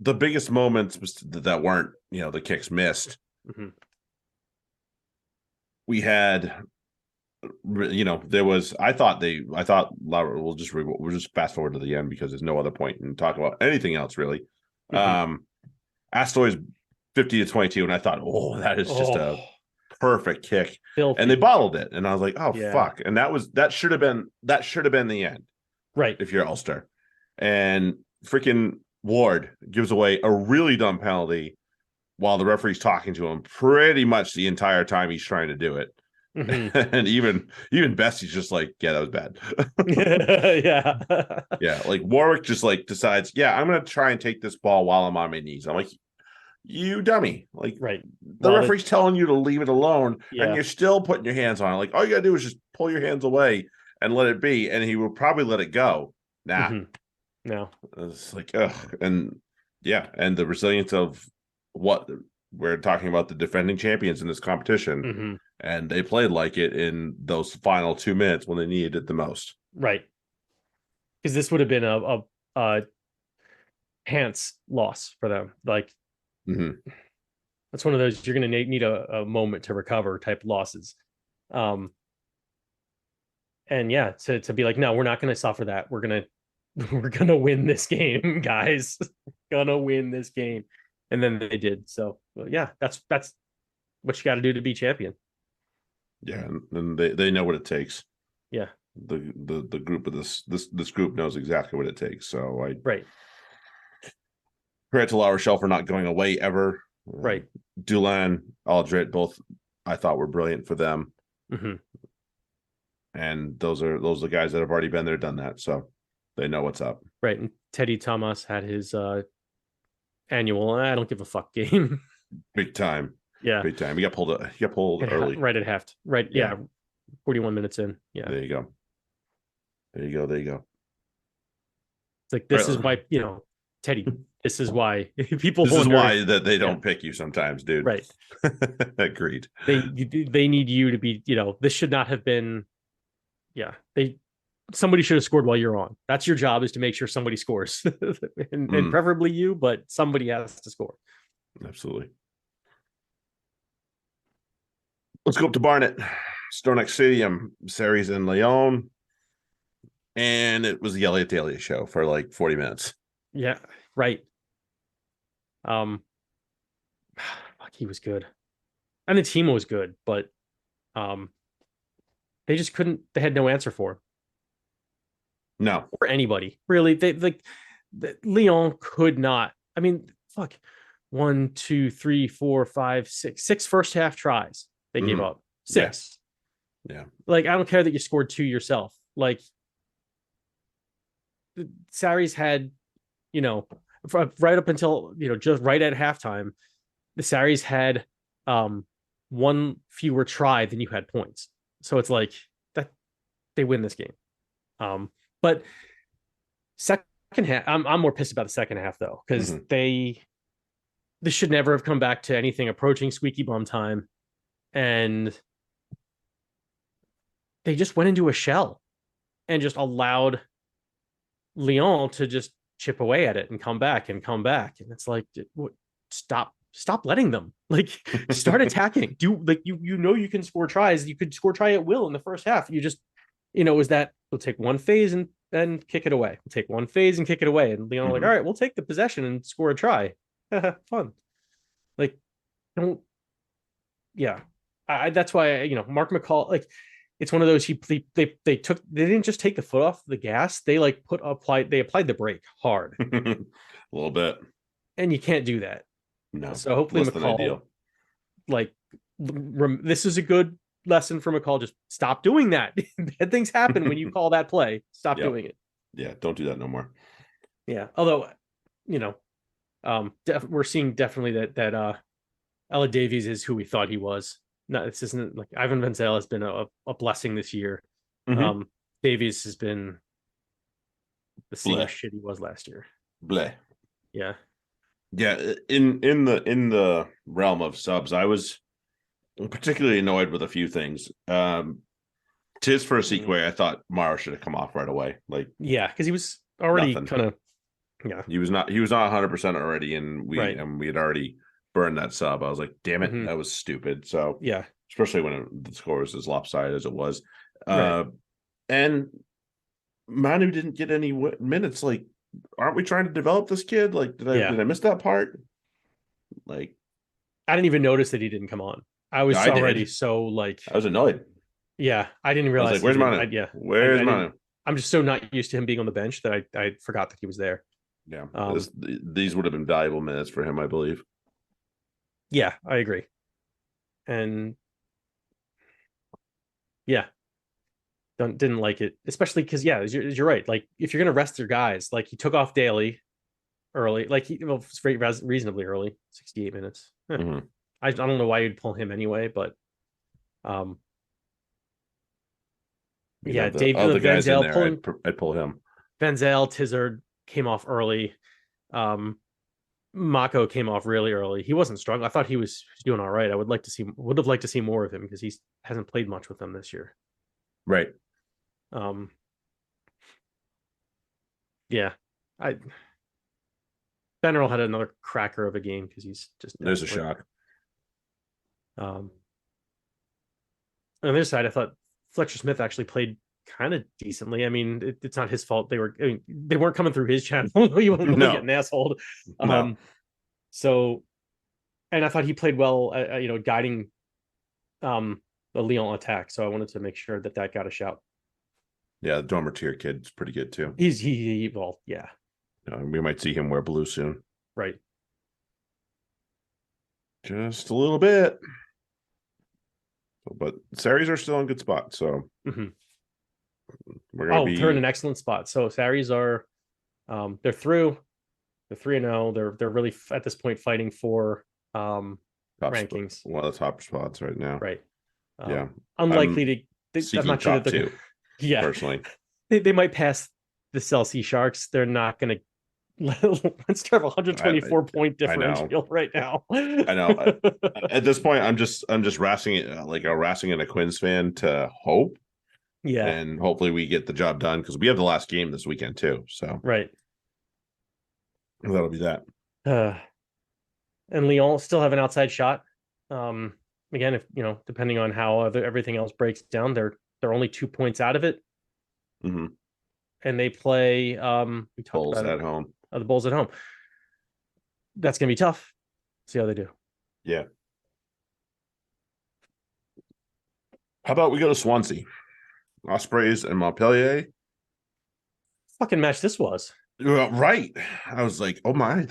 biggest moments that weren't, the kicks missed. we had, I thought Laura, we'll just fast forward to the end because there's no other point in talking about anything else really. Astoy's 50-22, and I thought, oh, that is just a perfect kick. Filthy. And they bottled it, and I was like, oh Yeah. fuck. And that should have been the end. Right. If you're Ulster. And freaking Ward gives away a really dumb penalty while the referee's talking to him pretty much the entire time he's trying to do it. And even Bessie's just like, yeah, that was bad. Yeah. Yeah, like Warwick just like decides, yeah, I'm gonna try and take this ball while I'm on my knees. I'm like, you dummy. Like, right. The referee's telling you to leave it alone, Yeah. and you're still putting your hands on it. Like, all you gotta do is just pull your hands away and let it be, and he will probably let it go. Nah. No. It's like, ugh. And yeah, and the resilience of what we're talking about, the defending champions in this competition, and they played like it in those final 2 minutes when they needed it the most. Right. Because this would have been a pants loss for them. Like, that's one of those you're going to need a moment to recover type losses. And yeah, to be like, no, we're not going to suffer that. We're gonna win this game, guys. Gonna win this game. And then they did. So yeah, that's what you got to do to be champion. Yeah, and they know what it takes. Yeah. The group of this group knows exactly what it takes. So right. Credit to La Rochelle for not going away ever. Right. Dulan, Aldrit, both I thought were brilliant for them. And those are the guys that have already been there, done that. So they know what's up. Right. And Teddy Thomas had his annual I don't give a fuck game. Big time. Yeah. Big time. He got pulled early. Right at half. Right. Yeah. 41 minutes in. Yeah. There you go. It's like, this is why, Teddy, this is why people this wonder, is why that they don't pick you sometimes, dude. Right. Agreed. They need you to be, this should not have been. Yeah. Somebody should have scored while you're on. That's your job, is to make sure somebody scores and preferably you, but somebody has to score. Absolutely. Let's go up to Barnet, Stonex Stadium, Series and Leon. And it was the Elliot Daly show for like 40 minutes. Yeah. Right. Fuck, he was good. And the team was good, but they just couldn't, they had no answer for him. No. Or anybody. Really. Leon could not. I mean, fuck. 1, 2, 3, 4, 5, 6 first half tries they gave up. 6. Yeah. Like, I don't care that you scored 2 yourself. Like, the Sarries had, right up until, just right at halftime, the Sarries had 1 fewer try than you had points. So it's like that they win this game. But second half, I'm more pissed about the second half though, because this should never have come back to anything approaching squeaky bum time, and they just went into a shell and just allowed Lyon to just chip away at it and come back. And it's like, stop letting them, like, start attacking. Do, like, you can score tries. You could score try at will in the first half. You just, is that we'll take one phase and then kick it away. We'll take one phase and kick it away. And Lyon like, all right, we'll take the possession and score a try. Fun. Like, don't. Yeah. That's why, Mark McCall, like, it's one of those, they didn't just take the foot off the gas. They applied the brake hard. A little bit. And you can't do that. No. So hopefully McCall, like, this is a good lesson for McCall. Just stop doing that. Bad things happen when you call that play. Stop doing it. Yeah. Don't do that no more. Yeah. Although, we're seeing definitely that Ella Davies is who we thought he was. No, this isn't, like, Ivan Venzel has been a blessing this year. Davies has been the same shit he was last year. Bleh. Yeah. Yeah. In the realm of subs, I was particularly annoyed with a few things. Tis for a Sequay, I thought Morrow should have come off right away. Like, yeah, because he was already kind of, he was not 100% already, and we had already burned that sub. I was like, damn it, that was stupid. So yeah, especially when the score was as lopsided as it was. Right. And Manu didn't get any minutes. Like, aren't we trying to develop this kid? Like, Yeah. did I miss that part? Like, I didn't even notice that he didn't come on. I was I already did. so like, I was annoyed. yeah, I didn't I was realize like, he "Where's didn't. Manu? Yeah, Where's I didn't. Manu?" I'm just so not used to him being on the bench that I forgot that he was there. Yeah, Um, these would have been valuable minutes for him, I believe. yeah, I agree. And yeah, didn't like it, especially because yeah, you're right. Like if you're gonna rest your guys, like he took off Daly early, like it's very reasonably early, 68 minutes. Mm-hmm. I don't know why you'd pull him anyway, but yeah, The Dave other guys in Van there, pulling I'd pull him. Van Tizard came off early. Um, Mako came off really early. He wasn't strong. I thought he was doing all right. I would have liked to see more of him because he hasn't played much with them this year. Right. Um, yeah, I Bennerl had another cracker of a game because he's just There's a excellent. shock. On the other side, I thought Fletcher Smith actually played kind of decently. I mean, it's not his fault. They weren't coming through his channel. He wasn't really getting assholed. No. So, and I thought he played well, guiding the Lyon attack. So I wanted to make sure that got a shout. Yeah, the Dormer tier kid's pretty good too. Well, yeah. We might see him wear blue soon. Right. Just a little bit. But Saris are still in good spot, so we're gonna they're in an excellent spot. So Saris are they're through. They're 3-0. They're really at this point fighting for rankings. One of the top spots right now. Right. Yeah. Unlikely I'm not sure top that two. Yeah. Personally. They might pass the Chelsea Sharks. They're not gonna let's have 124 point differential right now. I know. At this point, I'm just rassing it like a Racing and a Quins fan to hope. Yeah. And hopefully we get the job done because we have the last game this weekend too. So right. That'll be that. And Lyon still have an outside shot. Again, if depending on how everything else breaks down, they're only 2 points out of it. Mm-hmm. And they play we talked Bulls about at home. The Bulls at home. That's gonna be tough. See how they do. Yeah. How about we go to Swansea? Ospreys and Montpellier. Fucking match this was. Right. I was like, oh my,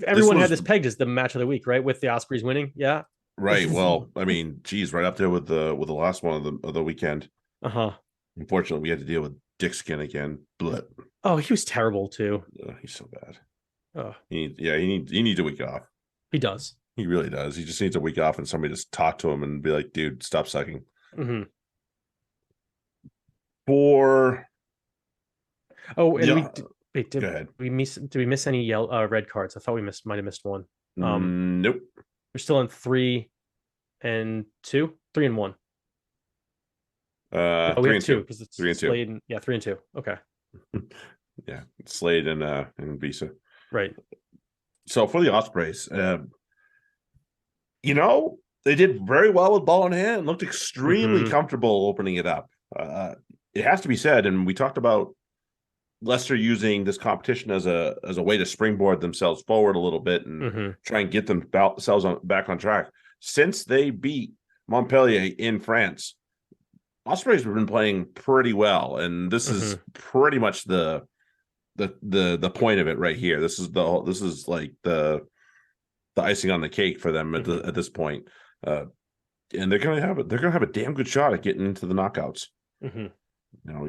everyone had this pegged as the match of the week, right? With the Ospreys winning. Yeah. Right. Well, I mean, geez, right up there with the last one of the weekend. Uh-huh. Unfortunately, we had to deal with Dick Skin again. But oh, he was terrible too. He's so bad. Oh. He needs a week off. He does. He really does. He just needs a week off and somebody just talk to him and be like, dude, stop sucking. Mm-hmm. Did we miss any red cards? I thought we might have missed one. Nope. We're still in 3 and 2, 3 and 1. We have 2 because it's 3 and 2. Slade 3 and 2. Okay. Yeah, Slade and Visa. Right. So for the Ospreys, they did very well with ball in hand. Looked extremely comfortable opening it up. It has to be said, and we talked about Leicester using this competition as a way to springboard themselves forward a little bit and try and get themselves back on track. Since they beat Montpellier in France, Ospreys have been playing pretty well, and this is pretty much the point of it right here. This is like the icing on the cake for them at this point, and they're gonna have a damn good shot at getting into the knockouts. You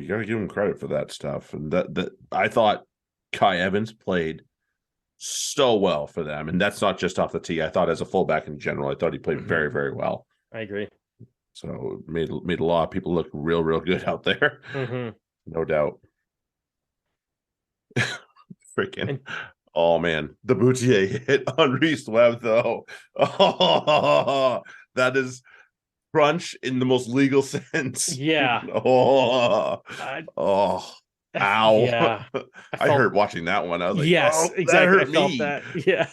got to give them credit for that stuff. And that I thought Kai Evans played so well for them. And that's not just off the tee. I thought as a fullback in general, I thought he played very, very well. I agree. So it made a lot of people look real, real good out there. No doubt. Freaking. Oh, man. The Boutier hit on Reese Webb, though. Oh, that is crunch in the most legal sense. Yeah. Ow. Yeah. I heard watching that one. I was like, yes, exactly. That hurt me. That. Yeah.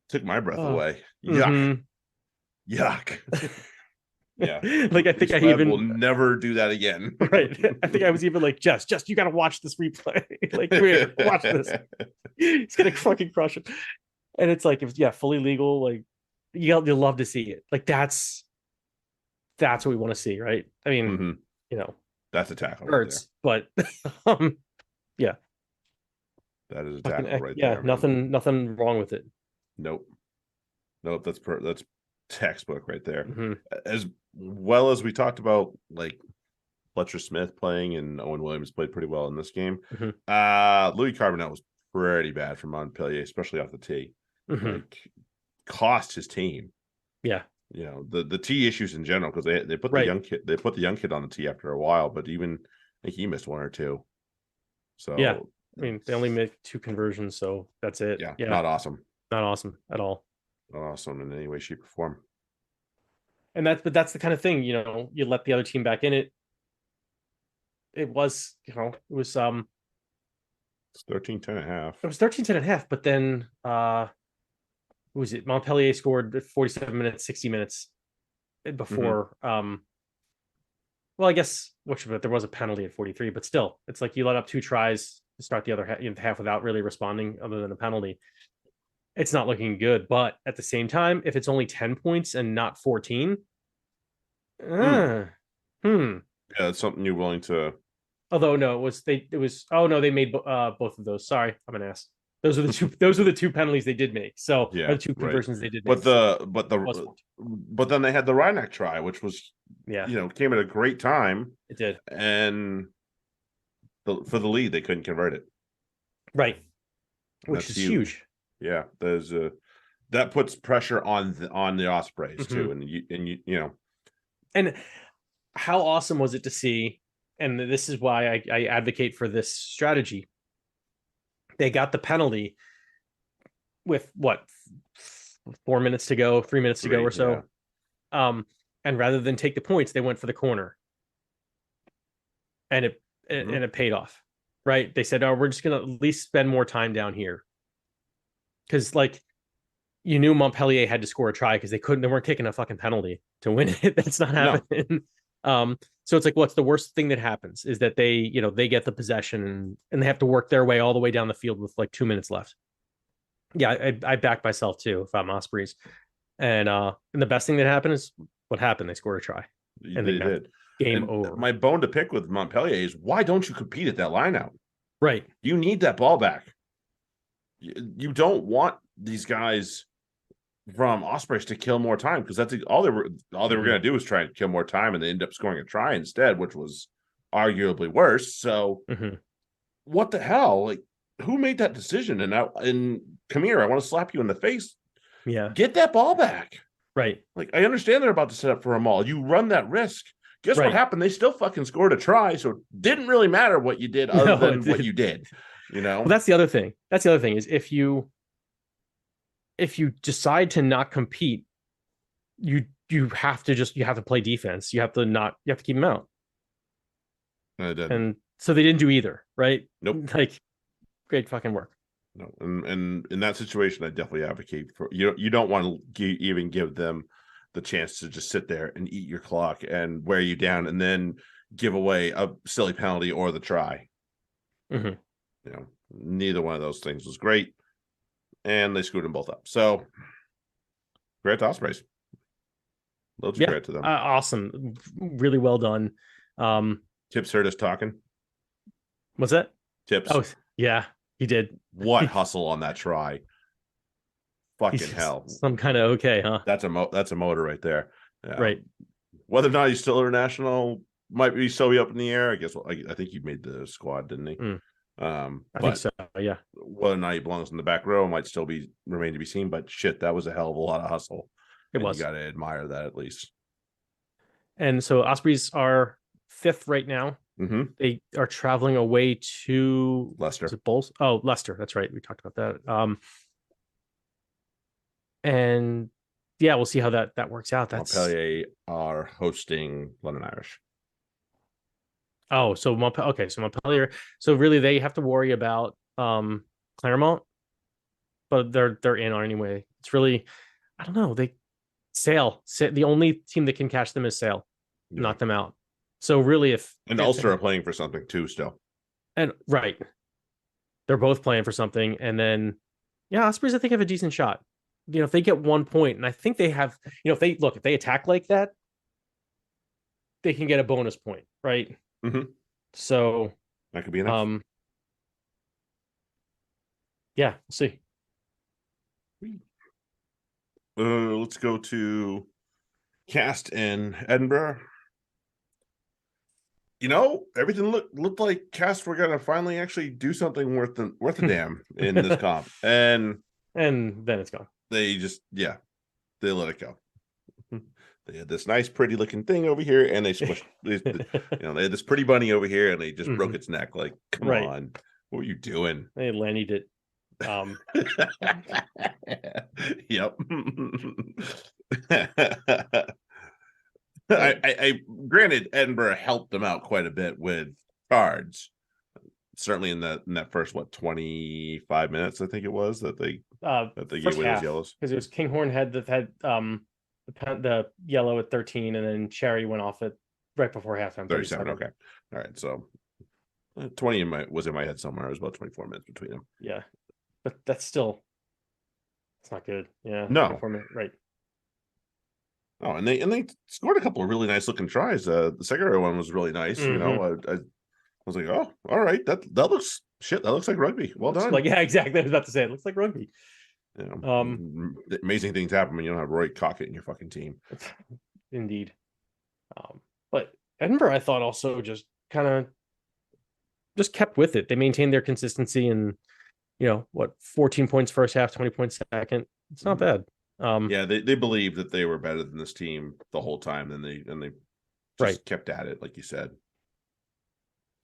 Took my breath away. Yuck. Yuck. Yeah. Like I think I Slab will even never do that again. like I think I Slab will even never do that again. right. I think I was even like, Jess, you gotta watch this replay. Like, come here, watch this. He's gonna fucking crush it. And it's like, if yeah, fully legal, like you'll love to see it. Like that's what we want to see, right? I mean, Mhm. you know, That's a tackle right there. hurts, but yeah, That is a fucking tackle right yeah, there. Man. nothing wrong with it. Nope. Nope. That's textbook right there. Mhm. As well as we talked about, like Fletcher Smith playing and Owen Williams played pretty well in this game. Louis Carbonell was pretty bad for Montpellier, especially off the tee. Like cost his team. Yeah. You know, the tee issues in general, because they put Right. the young kid on the tee after a while, but even I think he missed one or two. So Yeah. I mean, they only make 2 conversions, so that's it. yeah, Yeah. not awesome. Not awesome at all. Not awesome in any way, shape, or form. And that's the kind of thing, you know, you let the other team back in it. It was, you know, It's 13-10 and a half. it was 13-10 and a half, but then who was it? Montpellier scored 47 minutes, 60 minutes before well, I guess there was a penalty at 43, but still, it's like you let up 2 tries to start the other half without really responding other than a penalty. It's not looking good, but at the same time, if it's only 10 points and not 14, Yeah, that's something you're willing to. Although no, it was oh no, they made both of those. Sorry, I'm an ass. Those are the 2 penalties they did make. So Yeah, the 2 conversions they did but make. but then they had the Reinach try, which was came at a great time. It did. And for the lead, they couldn't convert it. Right. Which is huge. Yeah, there's that puts pressure on the Ospreys too, and you know. And how awesome was it to see? And this is why I advocate for this strategy. They got the penalty with what 4 minutes to go, 3 minutes to go or so. Yeah. And rather than take the points, they went for the corner. And it paid off. Right? They said, "Oh, we're just gonna at least spend more time down here." Because like you knew Montpellier had to score a try because they weren't taking a fucking penalty to win it. That's not happening. No. So it's like, what's the worst thing that happens is that they get the possession and they have to work their way all the way down the field with like 2 minutes left. Yeah, I back myself too if I'm Ospreys. And the best thing that happened is what happened. They scored a try. And they did. Game over. My bone to pick with Montpellier is, why don't you compete at that line out? Right. You need that ball back. You don't want these guys from Ospreys to kill more time, because that's all they were going to do was try and kill more time, and they end up scoring a try instead, which was arguably worse. So what the hell? Like, who made that decision? And come here, I want to slap you in the face. Yeah. Get that ball back. Right. Like, I understand they're about to set up for a maul. You run that risk. Guess what happened? They still fucking scored a try, so it didn't really matter what you did other than what you did. You know? Well, that's the other thing. That's the other thing is if you decide to not compete, you have to play defense. You have to keep them out. And so they didn't do either, right? Nope. Like, great fucking work. No, and in that situation, I definitely advocate for you don't want to even give them the chance to just sit there and eat your clock and wear you down and then give away a silly penalty or the try. You know, neither one of those things was great, and they screwed them both up. So, great to Ospreys. Loads of credit to them. Awesome, really well done. Tips heard us talking. What's that? Tips. Oh yeah, he did. What hustle on that try? Fucking hell! Some kind of okay, huh? That's a motor right there. Yeah. Right. Whether or not he's still international might be so up in the air. I guess I think he made the squad, didn't he? I think so. Yeah. Whether or not he belongs in the back row might still remain to be seen. But shit, that was a hell of a lot of hustle. It was. You got to admire that at least. And so Ospreys are 5th right now. They are traveling away to Leicester. Is it Bulls? Oh, Leicester. That's right. We talked about that. And yeah, we'll see how that works out. Montpellier are hosting London Irish. Oh, so Montpellier. So really, they have to worry about Claremont, but they're in anyway. It's really, I don't know. Sale. The only team that can catch them is Sale. Yeah. Knock them out. So really, and Ulster are playing for something too still. And right, they're both playing for something, and then Ospreys I think have a decent shot. If they get 1 point, and I think they have, if they attack like that, they can get a bonus point, right? Mm-hmm. So that could be enough. Yeah, we'll see. Let's go to Cast in Edinburgh. Everything looked like Cast were gonna finally actually do something worth a damn in this comp, and then it's gone. They just they let it go. They had this nice, pretty looking thing over here, and they squished. They had this pretty bunny over here, and they just broke its neck. Like, come on, what are you doing? They landed it. Yep. I granted Edinburgh helped them out quite a bit with cards. Certainly in that first 25 minutes, I think it was that they gave away those yellows, because it was Kinghorn had the yellow at 13, and then Cherry went off at right before halftime. 37. Okay, all right. So 20 was in my head somewhere. It was about 24 minutes between them. Yeah, but it's not good. Yeah, no, 24 minutes, right. Oh, and they scored a couple of really nice looking tries. The secondary one was really nice. I was like, oh, all right, that looks shit. That looks like rugby. Well done. Exactly. I was about to say it looks like rugby. Amazing things happen when you don't have Roy Cockett in your fucking team. Indeed. But Edinburgh, I thought, also just kind of just kept with it. They maintained their consistency, and 14 points first half, 20 points second. It's not bad. They believed that they were better than this team the whole time, and they just kept at it, like you said.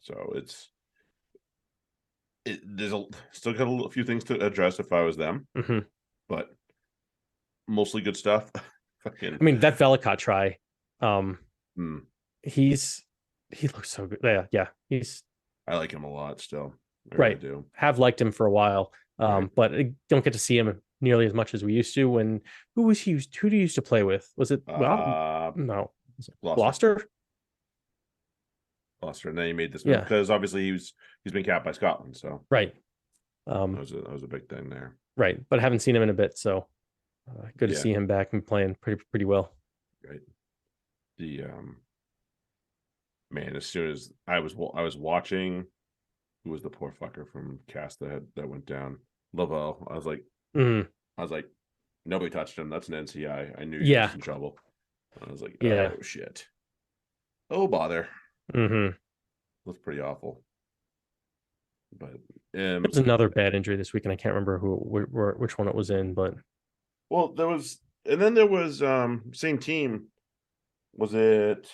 So there's still got a few things to address if I was them, but mostly good stuff. I mean, that Velicott try, he looks so good. Yeah, I like him a lot still. I really do. Have liked him for a while, but I don't get to see him nearly as much as we used to. Who do you used to play with? Was it no, Gloucester? And then he made this move because obviously he's been capped by Scotland. So that was a big thing there. Right, but I haven't seen him in a bit, so good to see him back and playing pretty well. Right. The man, as soon as I was watching, who was the poor fucker from Cast that went down? Lavelle. I was like, nobody touched him. That's an NCI. I knew he was in trouble. I was like, oh shit. Oh bother. That's pretty awful. But there's another bad injury this week, and I can't remember which one it was in, but there was same team. Was it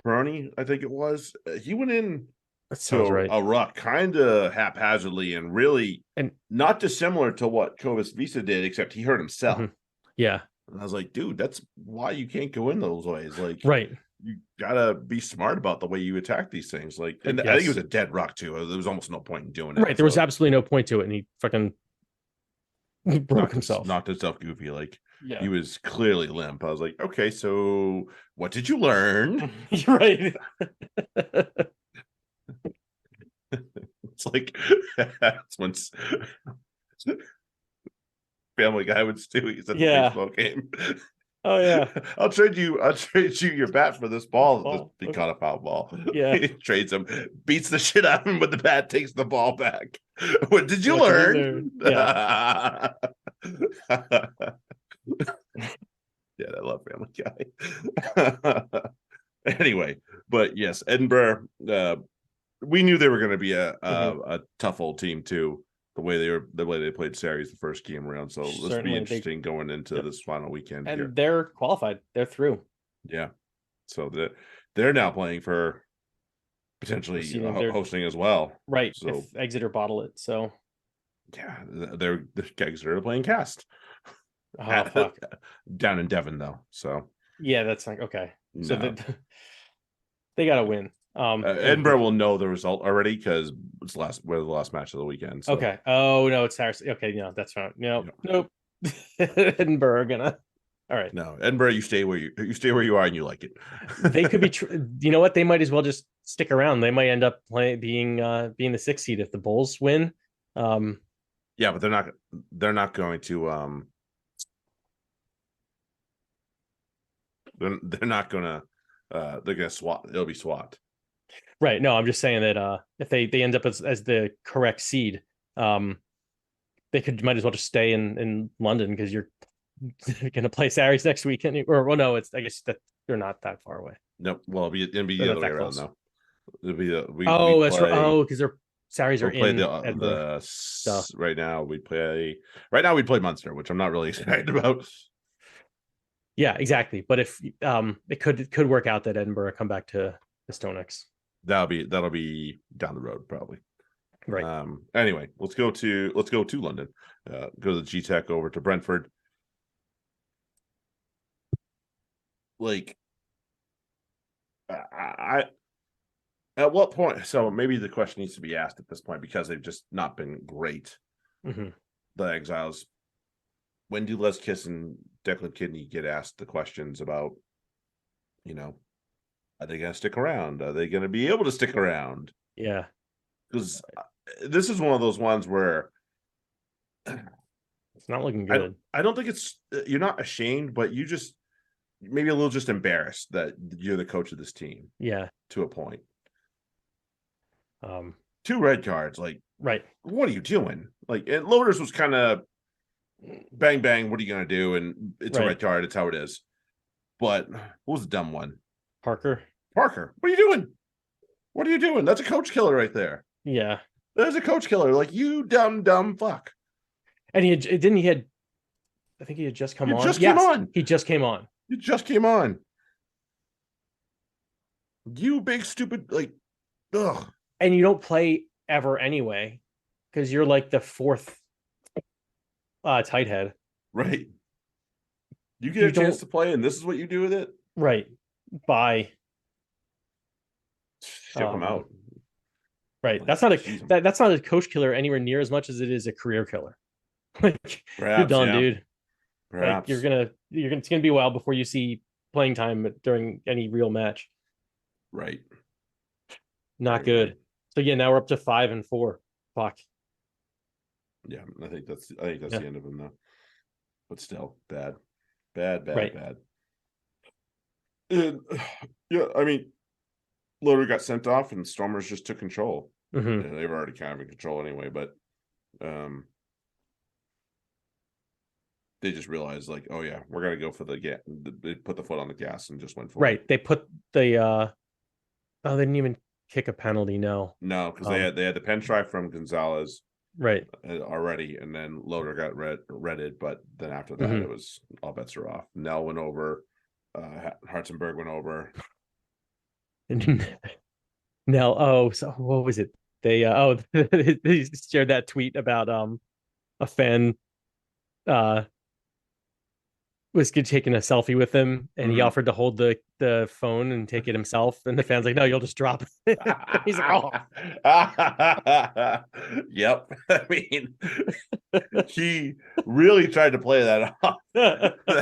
Peroni? I think it was. He went in a ruck kind of haphazardly and really not dissimilar to what Covis Visa did, except he hurt himself. Yeah. And I was like, dude, that's why you can't go in those ways. Like, right. You gotta be smart about the way you attack these things. Like, and I think it was a dead ruck too. There was almost no point in doing it. Right. There was absolutely no point to it, and he fucking broke himself. Knocked himself goofy. Like, he was clearly limp. I was like, okay, so what did you learn? Right. It's like that's when Family Guy would Stewie at the baseball game. Oh yeah. I'll trade you your bat for this ball. He caught a foul ball. Yeah. He trades him, beats the shit out of him with the bat, takes the ball back. What did you learn? Yeah. Yeah, I love Family Guy. Anyway, but yes, Edinburgh, we knew they were going to be a tough old team too. The way they played series the first game around, so this will be interesting going into this final weekend. And here. They're qualified; they're through. Yeah, so they're now playing for potentially hosting as well, right? So if Exeter bottle it, so yeah, they're Exeter are playing Cast. Oh fuck! Down in Devon though, so yeah, that's like okay. So they got to win. Edinburgh will know the result already because we're the last match of the weekend. So. Okay. Oh no, it's Harris. Okay, no, that's fine. Nope. Edinburgh gonna. All right. No, Edinburgh, you stay where you are and you like it. They could be. You know what? They might as well just stick around. They might end up being the 6th seed if the Bulls win. Yeah, but they're not going to they're not gonna they're gonna swap. It'll be swapped. Right. No, I'm just saying that if they end up as the correct seed, they might as well just stay in London because you're going to play Saturdays next weekend. Or well, no, I guess that they're not that far away. Nope. Well, it'll be They're the not other way that around close. though. It'll be That's right. Oh, because their Saturdays are we'll play in Edinburgh. right now. We'd play Munster, which I'm not really excited about. Yeah, exactly. But if it could work out that Edinburgh come back to the Stonex. That'll be down the road probably. Right. Anyway, let's go to London. Go to the G-Tech over to Brentford. Like, I at what point? So maybe the question needs to be asked at this point because they've just not been great. Mm-hmm. The Exiles. When do Les Kiss and Declan Kidney get asked the questions about, are they going to stick around? Are they going to be able to stick around? Yeah. Because this is one of those ones where it's not looking good. I don't think you're not ashamed, but you just maybe a little just embarrassed that you're the coach of this team. Yeah. To a point. 2 red cards, like, right. What are you doing? Like, and Loaders was kind of bang, bang, what are you going to do? And it's a red card. It's how it is. But what was the dumb one? Parker, what are you doing? What are you doing? That's a coach killer right there. Yeah. There's a coach killer. Like, you dumb fuck. And I think he had just come on. Came on. He just came on. You just came on. You big stupid, like, ugh. And you don't play ever anyway, because you're like the 4th tight head. Right. You get a chance to play, and this is what you do with it? Right. Bye. Ship him out. Right. That's not a coach killer anywhere near as much as it is a career killer. Like, you're done, dude. Perhaps. Like, it's gonna be a while before you see playing time during any real match. Right. Not good. So yeah, now we're up to 5 and 4. Fuck. Yeah, I think that's the end of him though. But still, bad. Right. Bad. And, yeah, I mean, Loader got sent off and Stormers just took control. Mm-hmm. They were already kind of in control anyway, but they just realized, like, oh yeah, we're gonna go for the gas. They put the foot on the gas and just went for it. Right. They put the they didn't even kick a penalty. No, because they had the pen try from Gonzalez right already, and then Loader got redded, but then after that it was all bets are off. Nell went over, Hartzenberg went over. Nell, so what was it? They they shared that tweet about a fan was taking a selfie with him, and he offered to hold the phone and take it himself, and the fan's like, no, you'll just drop it. He's like, oh. Yep. I mean, he really tried to play that off.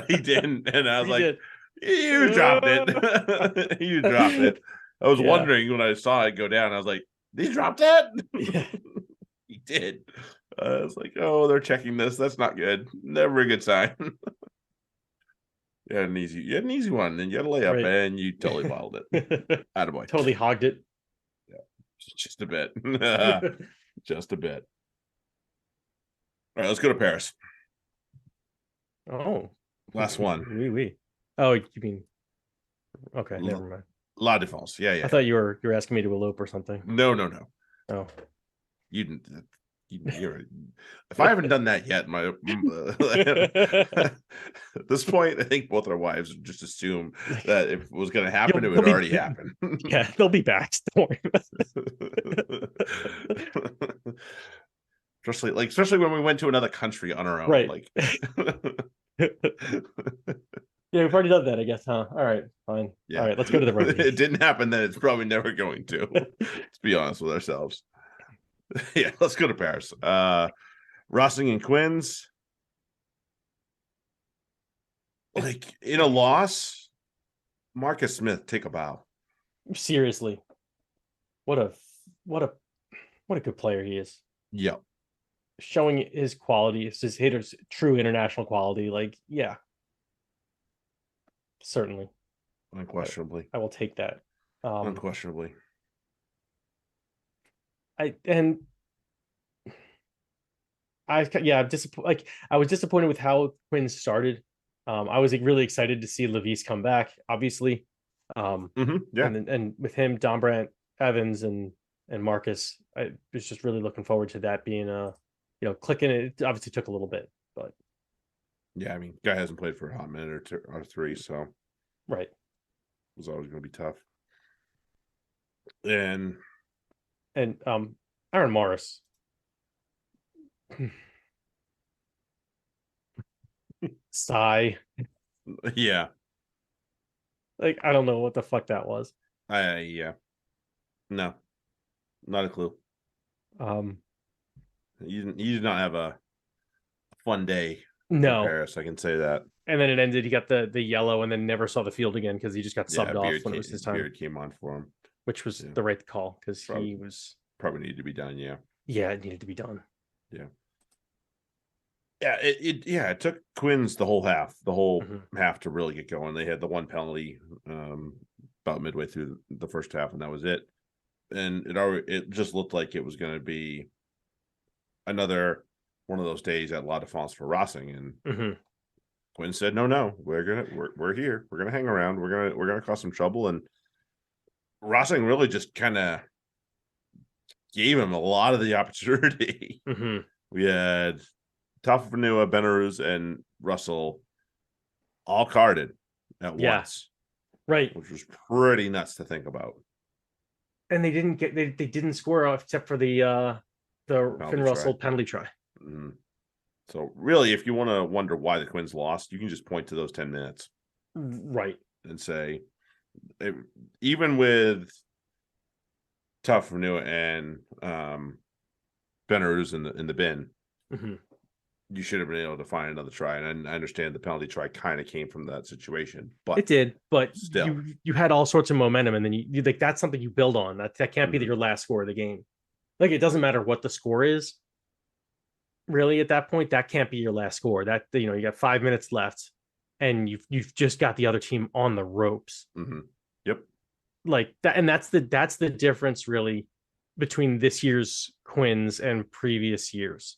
He didn't, and I was like, you dropped it. You dropped it. I was wondering when I saw it go down, I was like, did he drop that? Yeah. He did. I was like, oh, they're checking this. That's not good. Never a good sign. You had an easy one, and you had a layup, and you totally bottled it. Attaboy. Totally hogged it. Yeah, just a bit. Just a bit. All right, let's go to Paris. Oh, last one. Oui. Oh, you mean? Okay, never mind. La Défense. Yeah. I thought you were asking me to elope or something. No. Oh, you didn't. If I haven't done that yet, at this point, I think both our wives would just assume that if it was going to happen, it would already happen. Yeah, they'll be back. Don't worry. Especially when we went to another country on our own. Right. Like, yeah, we've already done that, I guess, huh? All right, fine. Yeah. All right, let's go to the rugby. It didn't happen, then it's probably never going to. Let's be honest with ourselves. Yeah, let's go to Paris. Rossing and Quins. Like in a loss, Marcus Smith, take a bow. Seriously, what a what a what a good player he is. Yep. Showing his quality, his hitter's true international quality. Like, yeah, certainly, Unquestionably. I will take that. Unquestionably. I and I yeah, I was disappointed with how Quinn started. I was like, really excited to see Levis come back, obviously. Yeah. And with him, Don Brandt, Evans, and Marcus, I was just really looking forward to that being clicking. It obviously took a little bit, but Yeah, I mean, guy hasn't played for a hot minute or two or three, so it right. was always going to be tough. And Aaron Morris. Sigh. yeah, Like, I don't know what the fuck that was. yeah, no, not a clue. Um, You did not have a fun day in no. Paris. I can say that. And then it ended. He got the yellow, and then never saw the field again because he just got Yeah, subbed off when it was his time, Beard came on for him, which was yeah. the right call because he was probably needed to be done. Yeah, it needed to be done. Yeah. It took Quinn's the whole half half to really get going. They had the one penalty about midway through the first half, and that was it. And it just looked like it was going to be another one of those days at La Défense for Racing. And Quinn said, "No, we're here. We're gonna hang around. We're gonna cause some trouble." And Racing really just kind of gave him a lot of the opportunity. We had Tafafanua, Benaruz, and Russell all carded at once. Right. Which was pretty nuts to think about. And they didn't score except for the Finn Russell penalty try. Mm-hmm. So really, if you want to wonder why the Quins lost, you can just point to those 10 minutes. Right. And say, even with Tafafanua and Benaruz in the bin, you should have been able to find another try. And I understand the penalty try kind of came from that situation, but it did. But still, you had all sorts of momentum, and then you like that's something you build on. That can't be your last score of the game. Like, it doesn't matter what the score is. Really, at that point, that can't be your last score. That you got 5 minutes left, and you've just got the other team on the ropes. Yep. Like that, and that's the difference really between this year's Quins and previous years.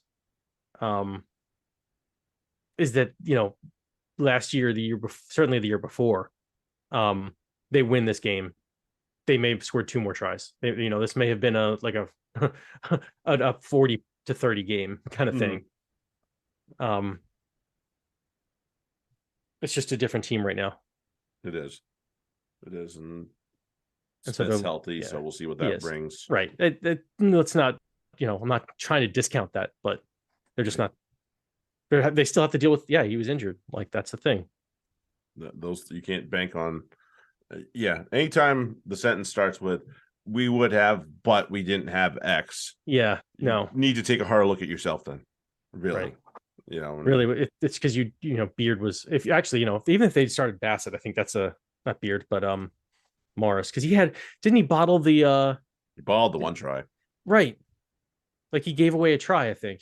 Is that last year, certainly the year before, they win this game. They may have scored 2 more tries. This may have been a 40 to 30 game kind of thing. It's just a different team right now. It is, and so Smith's healthy, so we'll see what that brings. Right. Let's not, I'm not trying to discount that, but they're just not. They still have to deal with. Yeah, he was injured. Like, that's the thing. Those you can't bank on. Anytime the sentence starts with "we would have, but we didn't have X." Yeah, no. You need to take a harder look at yourself then. Really, right. Really, it's because Beard was. If actually, even if they started Bassett, I think that's not Beard, but Morris, because didn't he bottle the he balled the one try, right? Like, he gave away a try, I think.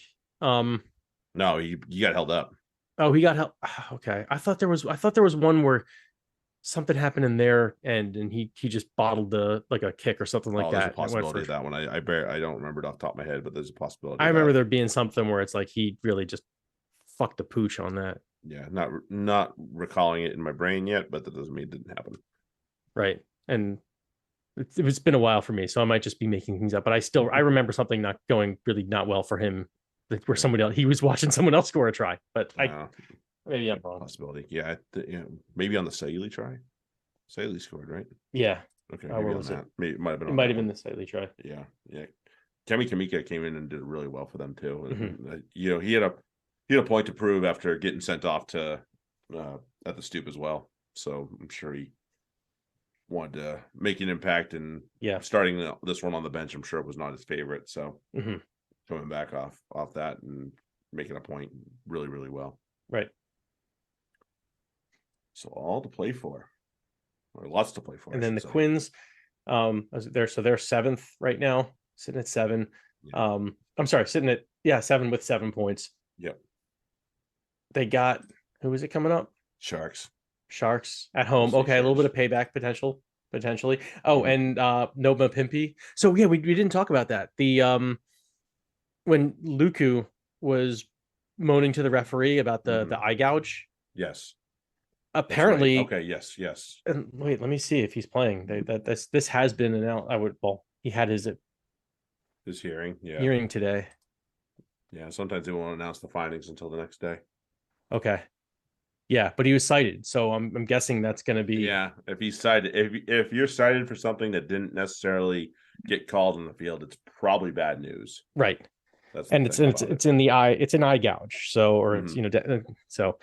No, he got held up. Oh, he got held. Okay, I thought there was one where something happened in their end, and he just bottled a kick or something like that. There's a possibility of that one. I don't remember it off the top of my head, but there's a possibility. I remember there being something where it's like he really just fucked the pooch on that. Yeah, not recalling it in my brain yet, but that doesn't mean it didn't happen. Right, and it's been a while for me, so I might just be making things up. But I remember something not going really not well for him, where somebody else, he was watching someone else score a try. But maybe I'm wrong. Possibility, yeah. Maybe on the Saili try. Saili scored, right? Yeah. Okay. Maybe on that. Maybe it might have been. It might have been the Saili try. Yeah. Kemi Kamika came in and did really well for them too. And, he had a point to prove after getting sent off to at the stoop as well. So I'm sure he wanted to make an impact, and starting this one on the bench, I'm sure it was not his favorite. So coming back off that and making a point really, really well. Right. So all to play for, or lots to play for. And then the Quins, they're seventh right now, sitting at 7. Yeah. I'm sorry, sitting at 7 with 7 points. Yep. They got, who is it coming up? Sharks at home. Okay, a little bit of payback potentially. Oh, and Noma Pimpy. So yeah, we didn't talk about that. The when Luku was moaning to the referee about the eye gouge. Yes. Apparently, right. Okay. Yes. And wait, let me see if he's playing. This has been announced. He had his hearing. Yeah. Hearing today. Yeah. Sometimes they won't announce the findings until the next day. Okay. Yeah, but he was cited, so I'm guessing that's going to be. Yeah, if he's cited, if you're cited for something that didn't necessarily get called in the field, it's probably bad news. Right. That's it's in the eye. It's an eye gouge. So, or it's so.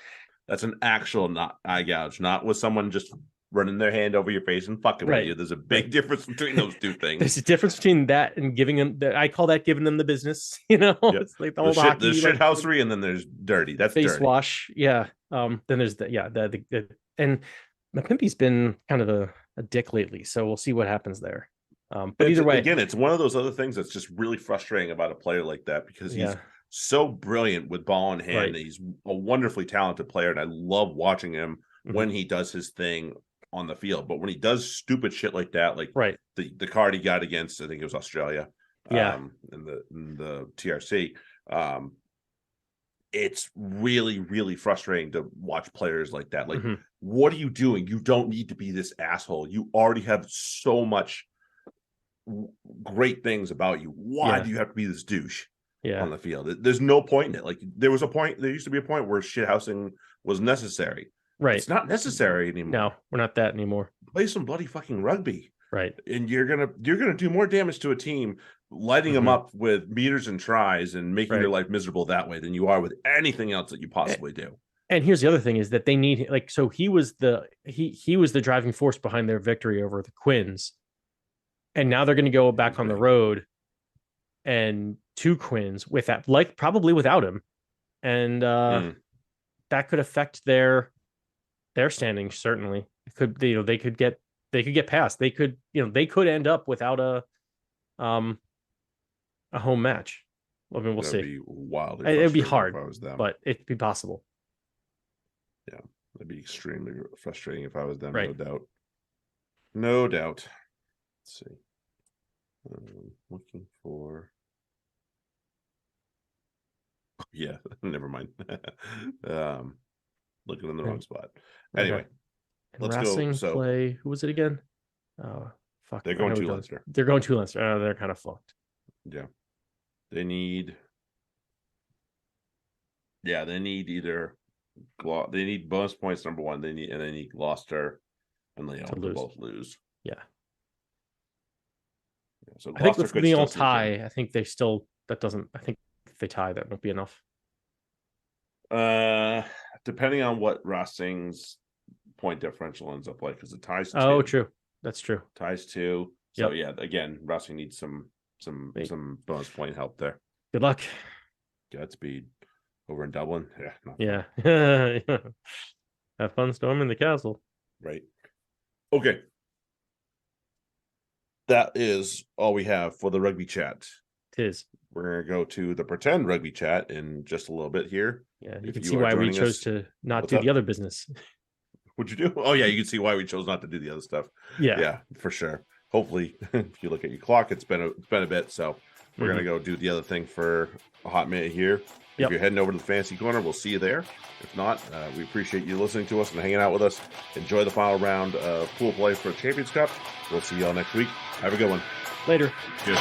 That's an actual not eye gouge, not with someone just running their hand over your face and fucking with you. There's a big difference between those two things. There's a difference between that and giving them. I call that giving them the business. It's like the old hockey. There's shithousery, and then there's dirty. That's face dirty. wash. Yeah. Then there's the and Mapimpi's been kind of a dick lately, so we'll see what happens there. But either way, again, it's one of those other things that's just really frustrating about a player like that, because he's so brilliant with ball in hand. Right. He's a wonderfully talented player, and I love watching him when he does his thing on the field. But when he does stupid shit like that, like the card he got against, I think it was Australia, in the TRC, it's really, really frustrating to watch players like that. Like, what are you doing? You don't need to be this asshole. You already have so much great things about you. Why do you have to be this douche on the field? There's no point in it. Like, there used to be a point where shithousing was necessary. Right. It's not necessary anymore. No, we're not that anymore. Play some bloody fucking rugby. Right. And you're gonna do more damage to a team lighting them up with meters and tries and making your life miserable that way than you are with anything else that you possibly do. And here's the other thing is that they need, like, so he was the driving force behind their victory over the Quins. And now they're going to go back on the road and 2 Quins with that, like, probably without him. And that could affect their standings. Certainly it could, they could get past, they could end up without a home match. I mean, we'll see. Be wildly it'd be hard, if I was them. But it'd be possible. Yeah, that'd be extremely frustrating if I was them. Right. No doubt. Let's see. Looking for. Yeah, never mind. Looking in the wrong spot. Anyway, let's go. So play. Who was it again? Oh, fuck. They're going to Leinster. They're going to Leinster. They're kind of fucked. Yeah, they need. Yeah, they need either. They need bonus points. Number one, they need Gloucester and Lyon to both lose. Yeah. So I think if Lyon tie, I think they still, that doesn't, I think if they tie, that won't be enough. Depending on what Racing's point differential ends up like, because it ties 2. Oh, true. That's true. Ties 2. So yeah, again, Racing needs some bonus point help there. Good luck. Godspeed. Over in Dublin. Yeah. Have fun storming the castle. Right. Okay. That is all we have for the rugby chat. Tis. We're going to go to the pretend rugby chat in just a little bit here. Yeah, you can see why we chose to not do the other business. What'd you do? Oh, yeah, you can see why we chose not to do the other stuff. Yeah, for sure. Hopefully, if you look at your clock, it's been a bit. So we're going to go do the other thing for a hot minute here. If you're heading over to the Fantasy Corner, we'll see you there. If not, we appreciate you listening to us and hanging out with us. Enjoy the final round of pool play for the Champions Cup. We'll see you all next week. Have a good one. Later. Cheers.